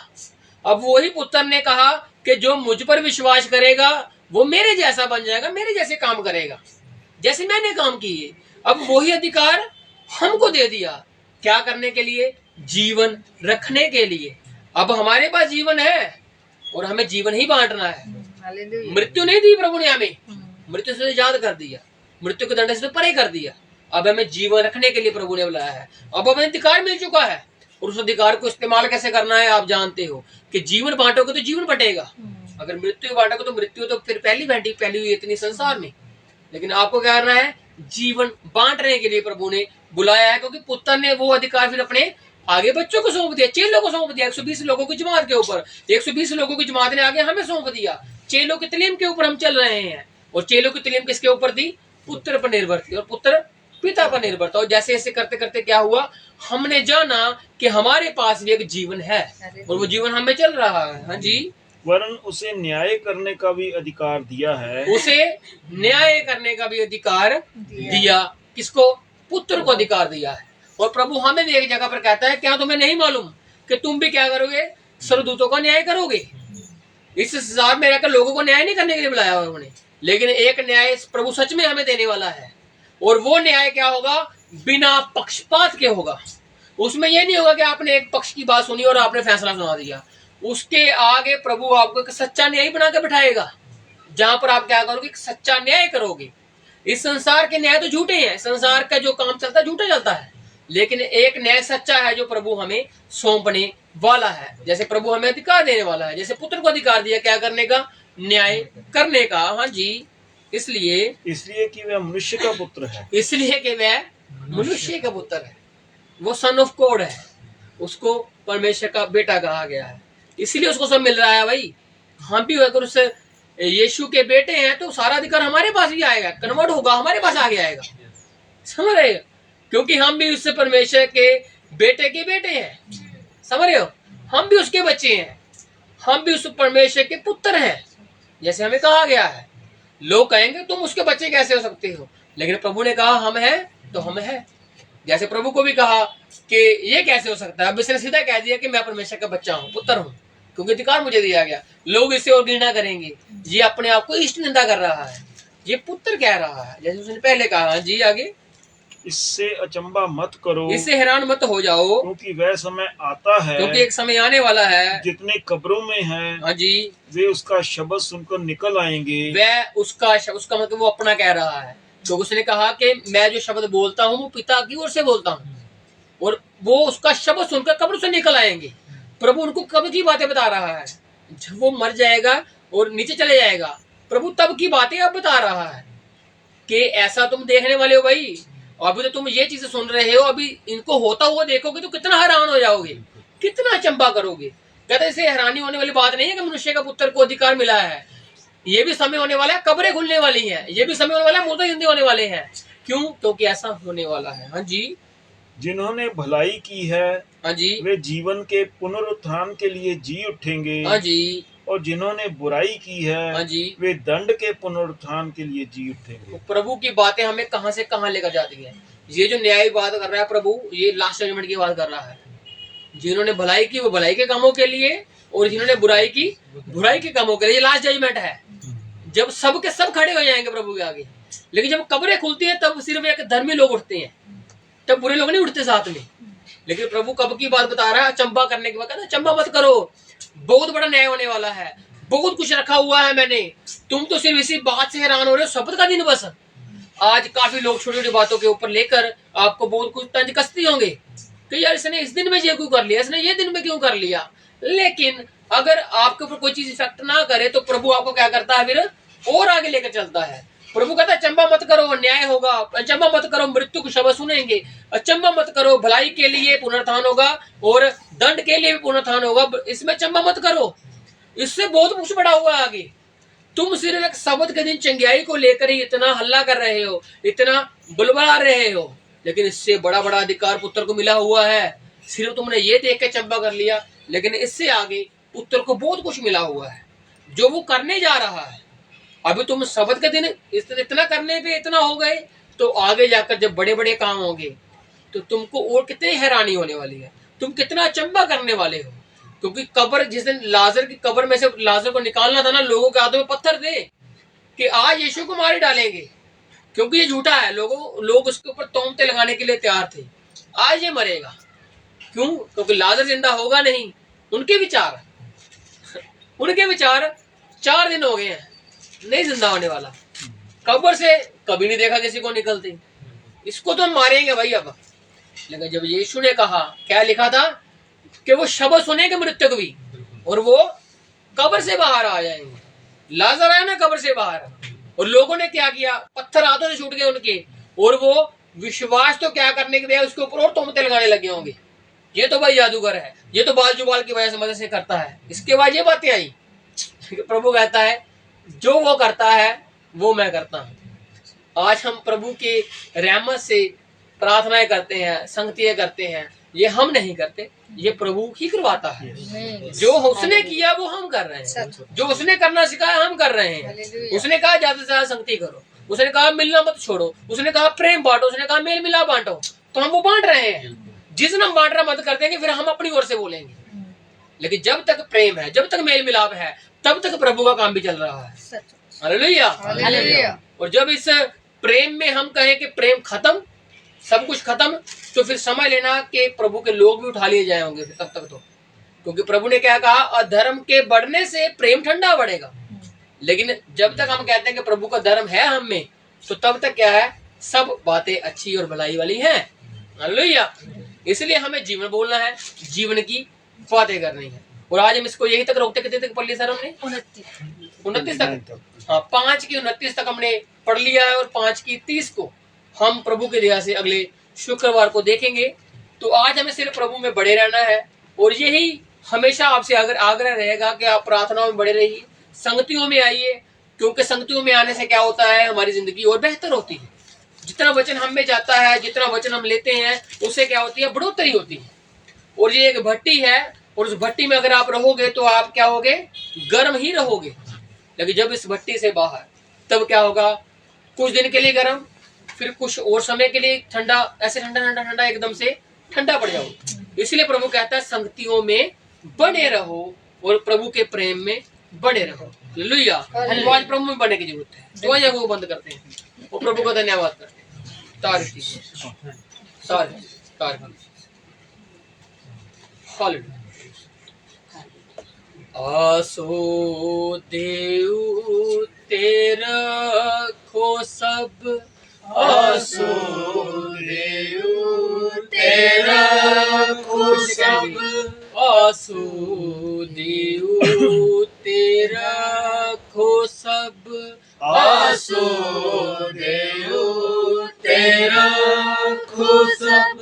अब वही पुत्र ने कहा कि जो मुझ पर विश्वास करेगा वो मेरे जैसा बन जाएगा, मेरे जैसे काम करेगा जैसे मैंने काम किए। अब वही अधिकार हमको दे दिया, क्या करने के लिए, जीवन रखने के लिए। अब हमारे पास जीवन है और हमें जीवन ही बांटना है। मृत्यु नहीं दी प्रभु ने हमें, मृत्यु से आजाद कर दिया, मृत्यु के दंड से परे कर दिया। अब हमें जीवन रखने के लिए प्रभु ने बुलाया है। अब हमें अधिकार मिल चुका है, और उस अधिकार को इस्तेमाल कैसे करना है आप जानते हो कि जीवन बांटोगे तो जीवन बटेगा, अगर मृत्यु बांटोगे तो मृत्यु तो फिर पहली हुई इतनी संसार में। लेकिन आपको क्या करना है, जीवन बांटने के लिए प्रभु ने बुलाया है, क्योंकि पुत्र ने वो अधिकार फिर अपने आगे बच्चों को सौंप दिया, चेलों को सौंप दिया। 120 लोगों की जमात के ऊपर, 120 लोगों की जमात ने आगे हमें सौंप दिया। चेलों की तालीम के ऊपर हम चल रहे हैं, और चेलों की तालीम किसके ऊपर थी, पुत्र पर निर्भर थी, और पुत्र पिता पर निर्भर था। और जैसे ऐसे करते करते क्या हुआ, हमने जाना कि हमारे पास भी एक जीवन है और वो जीवन हमें चल रहा है। हाँ जी, वरन उसे न्याय करने का भी अधिकार दिया है, उसे न्याय करने का भी अधिकार दिया। किसको, पुत्र को अधिकार दिया है। और प्रभु हमें भी एक जगह पर कहता है, क्या तुम्हें नहीं मालूम कि तुम भी क्या करोगे? स्वर्गदूतों का न्याय करोगे। इस संसार में रहकर लोगों को न्याय नहीं करने के लिए बुलाया हुआ उन्होंने, लेकिन एक न्याय प्रभु सच में हमें देने वाला है। और वो न्याय क्या होगा? बिना पक्षपात के होगा। उसमें यह नहीं होगा कि आपने एक पक्ष की बात सुनी और आपने फैसला सुना दिया। उसके आगे प्रभु आपको एक सच्चा न्याय बना के बिठाएगा, जहां पर आप क्या करोगे? सच्चा न्याय करोगे। इस संसार के न्याय तो झूठे हैं, संसार का जो काम चलता है झूठा चलता है, लेकिन एक न्याय सच्चा है जो प्रभु हमें सौंपने वाला है। जैसे प्रभु हमें अधिकार देने वाला है, जैसे पुत्र को अधिकार दिया क्या करने का? न्याय करने का। हाँ जी, इसलिए कि वह मनुष्य का पुत्र है, इसलिए कि वह मनुष्य का पुत्र है, वो सन ऑफ गॉड है, उसको परमेश्वर का बेटा कहा गया है, इसलिए उसको सब मिल रहा है। भाई हम भी अगर उस यीशु के बेटे हैं तो सारा अधिकार हमारे पास भी आएगा, कन्वर्ट होगा, हमारे पास आगे आएगा, समझ रहे हो? क्योंकि हम भी उससे परमेश्वर के बेटे के बेटे हैं, समझ रहे हो? हम भी उसके बच्चे हैं, हम भी उस परमेश्वर के पुत्र हैं, जैसे हमें कहा गया है। लोग कहेंगे तुम उसके बच्चे कैसे हो सकते हो, लेकिन प्रभु ने कहा हम हैं तो हम हैं। जैसे प्रभु को भी कहा कि ये कैसे हो सकता है, अब इसने सीधा कह दिया कि मैं परमेश्वर का बच्चा हूँ, पुत्र हूँ, क्योंकि अधिकार मुझे दिया गया। लोग इससे और घृणा करेंगे, ये अपने आप को इष्ट निंदा कर रहा है, ये पुत्र कह रहा है, जैसे उसने पहले कहा। जी आगे, इससे अचंबा मत करो, इससे हैरान मत हो जाओ, क्योंकि वह समय आता है, क्योंकि एक समय आने वाला है, जितने कब्रों में हैं, हाँ जी, वे उसका शब्द सुनकर निकल आएंगे। वह उसका मतलब वो अपना कह रहा है, तो उसने कहा कि मैं जो शब्द बोलता हूँ वो पिता की ओर से बोलता हूँ, और वो उसका शब्द सुनकर कब्र से निकल आएंगे। प्रभु उनको कब की बातें बता रहा है? जब वो मर जाएगा और नीचे चले जाएगा, प्रभु तब की बातें अब बता रहा है कि ऐसा तुम देखने वाले हो। भाई अभी तो तुम ये चीजें सुन रहे हो, अभी इनको होता हुआ देखोगे तो कितना हैरान हो जाओगे, कितना अचंबा करोगे। कहते इसे हैरानी होने वाली बात नहीं है कि मनुष्य का पुत्र को अधिकार मिला है, ये भी समय होने वाला है, कब्रें खुलने वाली हैं, ये भी समय होने वाला है, मुर्दे जिंदे होने वाले हैं। क्यों? क्योंकि ऐसा होने वाला है। हाँ जी, जिन्होंने भलाई की है, हाँ जी, वे जीवन के पुनरुत्थान के लिए जी उठेंगे। हाँ जी, और जिन्होंने बुराई की है, हाँ जी, वे दंड के पुनरुत्थान के लिए जी उठेंगे। प्रभु की बातें हमें कहां से कहां लेकर जाती हैं। ये जो न्याय बात कर रहा है प्रभु, ये लास्ट जजमेंट की बात कर रहा है। जिन्होंने भलाई की वो भलाई के कामों के लिए, और जिन्होंने बुराई की बुराई के कामों के लिए, ये लास्ट जजमेंट है, जब सब के सब खड़े हो जाएंगे प्रभु के आगे। लेकिन जब कब्रें खुलती है तब सिर्फ एक धर्मी लोग उठते हैं, तब बुरे लोग नहीं उठते साथ में। लेकिन प्रभु कब की बात बता रहा है? अचंबा करने के बाद कहता है अचंबा मत करो, बहुत बड़ा न्याय होने वाला है, बहुत कुछ रखा हुआ है मैंने, तुम तो सिर्फ इसी बात से हैरान हो रहे हो, शब्द का दिन बस। आज काफी लोग छोटी छोटी बातों के ऊपर लेकर आपको बहुत कुछ तंज कसते होंगे कि यार इसने इस दिन में ये क्यों कर लिया, इसने ये दिन में क्यों कर लिया। लेकिन अगर आपके ऊपर कोई चीज इफेक्ट ना करे तो प्रभु आपको क्या करता है? फिर और आगे लेकर चलता है। प्रभु कहता है अचंबा मत करो, न्याय होगा, अचंबा मत करो, मृत्यु के शब्द सुनेंगे, अचंबा मत करो, भलाई के लिए पुनरुत्थान होगा और दंड के लिए भी पुनरुत्थान होगा, इसमें अचंबा मत करो। इससे बहुत कुछ बड़ा हुआ है आगे। तुम सिर्फ एक शब्द के दिन चंगियाई को लेकर ही इतना हल्ला कर रहे हो, इतना बुलबुला रहे हो, लेकिन इससे बड़ा बड़ा अधिकार पुत्र को मिला हुआ है। सिर्फ तुमने ये देख के चंबा कर लिया, लेकिन इससे आगे पुत्र को बहुत कुछ मिला हुआ है जो वो करने जा रहा है। अभी तुम शब्द के दिन इतना करने पे इतना हो गए, तो आगे जाकर जब बड़े बड़े काम होंगे तो तुमको और कितनी हैरानी होने वाली है, तुम कितना अचंबा करने वाले हो। क्योंकि कब्र, जिस दिन लाजर की कब्र में से लाजर को निकालना था ना, लोगों के हाथों में पत्थर थे कि आज यीशु को मार डालेंगे, क्योंकि ये झूठा है। लोग उसके ऊपर तोहमतें लगाने के लिए तैयार थे, आज ये मरेगा। क्यों? क्योंकि लाजर जिंदा होगा नहीं। उनके विचार 4 दिन हो गए हैं, नहीं जिंदा होने वाला, कब्र से कभी नहीं देखा किसी को निकलते, इसको तो हम मारेंगे भाई अब। लेकिन जब यीशु ने कहा, क्या लिखा था कि वो शब्द सुनेंगे मृत्यु भी, और वो कब्र से बाहर आ जाएंगे। लाजर आया ना कब्र से बाहर, और लोगों ने क्या किया? पत्थर हाथों से छूट गए उनके, और वो विश्वास तो क्या करने के लिए उसके ऊपर और तोहमतें लगाने लगे होंगे, ये तो भाई जादूगर है, ये तो बाल जुबाल की वजह से मदद से करता है। इसके बाद ये बातें आई, प्रभु कहता है जो वो करता है वो मैं करता हूं। आज हम प्रभु के रहमत से प्रार्थनाएं करते हैं, संगतियां करते हैं, ये हम नहीं करते, ये प्रभु ही करवाता है। जो उसने किया वो हम कर रहे हैं, जो उसने करना सिखाया हम कर रहे हैं। उसने कहा ज्यादा से ज्यादा संगति करो, उसने कहा मिलना मत छोड़ो, उसने कहा प्रेम बांटो, उसने कहा मेल मिला बांटो, तो हम वो बांट रहे हैं। जिस दिन हम बांटना बंद कर देंगे फिर हम अपनी ओर से बोलेंगे। लेकिन जब तक प्रेम है, जब तक मेल मिलाप है, तब तक प्रभु का काम भी चल रहा है। हालेलुया। और जब इस प्रेम में हम कहें कि प्रेम खत्म, सब कुछ खत्म, तो फिर समझ लेना कि प्रभु के लोग भी उठा लिए जाए होंगे तब तक। तो क्योंकि प्रभु ने क्या कहा, अधर्म के बढ़ने से प्रेम ठंडा बढ़ेगा। लेकिन जब तक हम कहते हैं कि प्रभु का धर्म है हम में, तो तब तक क्या है, सब बातें अच्छी और भलाई वाली हैं। हालेलुया। इसलिए हमें जीवन बोलना है, जीवन की बातें करनी है। और आज हम इसको यही तक रोकते, कितने तक पढ़ लिया सर हमने? 29 तक। हाँ, 5 की 29 तक हमने पढ़ लिया है, और 5 की 30 को हम प्रभु की दया से अगले शुक्रवार को देखेंगे। तो आज हमें सिर्फ प्रभु में बड़े रहना है, और यही हमेशा आपसे आग्रह रहेगा कि आप प्रार्थनाओं में बड़े रहिए, संगतियों में आइए, क्योंकि संगतियों में आने से क्या होता है, हमारी जिंदगी और बेहतर होती है। जितना वचन हम में जाता है, जितना वचन हम लेते हैं, उससे क्या होती है, बढ़ोतरी होती है। और ये एक भट्टी है, और उस भट्टी में अगर आप रहोगे तो आप क्या होगे, गर्म ही रहोगे। लेकिन जब इस भट्टी से बाहर, तब क्या होगा, कुछ दिन के लिए गर्म, फिर कुछ और समय के लिए ठंडा, ऐसे ठंडा ठंडा ठंडा एकदम से ठंडा पड़ जाओ। इसलिए प्रभु कहता है संगतियों में बने रहो और प्रभु के प्रेम में बने रहो। हालेलुया। हमको आज प्रभु में बनने की जरूरत है। तो आज वो बंद करते हैं और प्रभु का धन्यवाद करते हैं। तारीफ। आसो देव तेरा खो सब, आसो देव तेरा खो सब, आसो देव तेरा खो सब, आसो देव तेरा खो सब,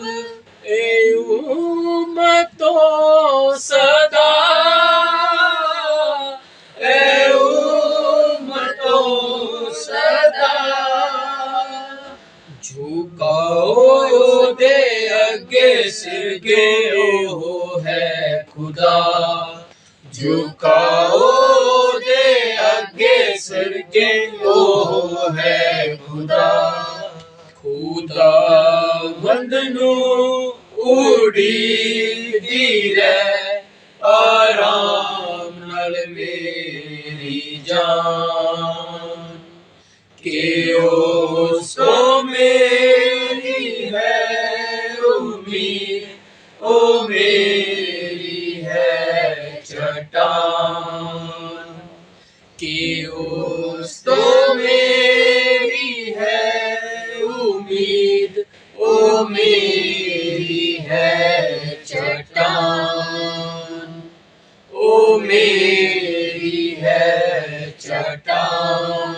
एऊ मतो सदा, एऊ मतो सदा, झुकाओ दे अगे सिर के ओ है खुदा, झुकाओ दे अगे सिर के ओ है खुदा, खुदा बंदनू उड़ी धीरे आराम नल मेरी जान, के उसको मेरी है उम्मीद, ओ मेरी है चट्टान, के उसको मेरी है उम्मीद, ओ मेरी है चट्टान, ओ मेरी है चट्टान,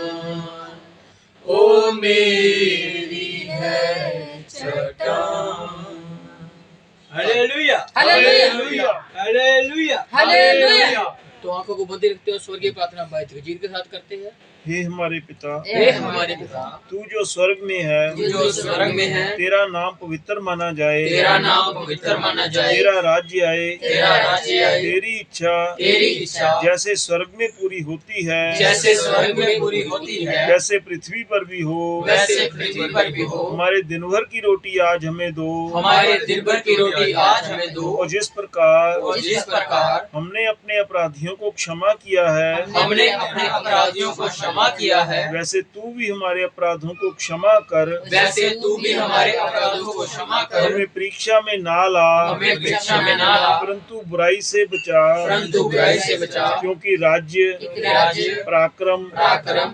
ओ मेरी है चट्टान। Hallelujah, hallelujah, hallelujah, hallelujah. तो आंखों को बंद रखते हो, स्वर्गीय प्रार्थना भाई तकजीर के साथ करते हैं। हे हमारे पिता, हे हमारे पिता, तू जो स्वर्ग में है, तू जो स्वर्ग में है, तेरा नाम पवित्र माना जाए, तेरा नाम पवित्र माना जाए, तेरा राज्य आए, तेरा राज्य आए, तेरी इच्छा जैसे स्वर्ग में पूरी होती है, जैसे स्वर्ग में पूरी होती है, वैसे पृथ्वी पर भी हो, वैसे पृथ्वी पर भी हो। हमारे दिन भर की रोटी आज हमें दो, हमारे दिन भर की रोटी आज हमें दो, और जिस प्रकार हमने अपने अपराधियों को क्षमा किया है, हमने अपने अपराधियों को क्षमा किया है, वैसे तू भी हमारे अपराधों को क्षमा कर, वैसे तू भी हमारे अपराधों को क्षमा कर, हमें परीक्षा में ना ला, हमें परीक्षा में ना ला, परंतु बुराई से बचा, परंतु बुराई से बचा, क्योंकि राज्य, पराक्रम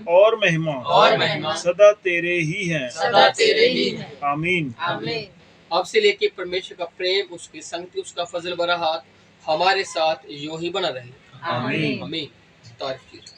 और महिमा सदा तेरे ही हैं, सदा तेरे ही हैं। आमीन। अब से लेके परमेश्वर का प्रेम, उसकी संगति, उसका फजल भरा हाथ हमारे साथ यूं ही बना रहे। आमीन। आमीन। तारीफ कीजिए।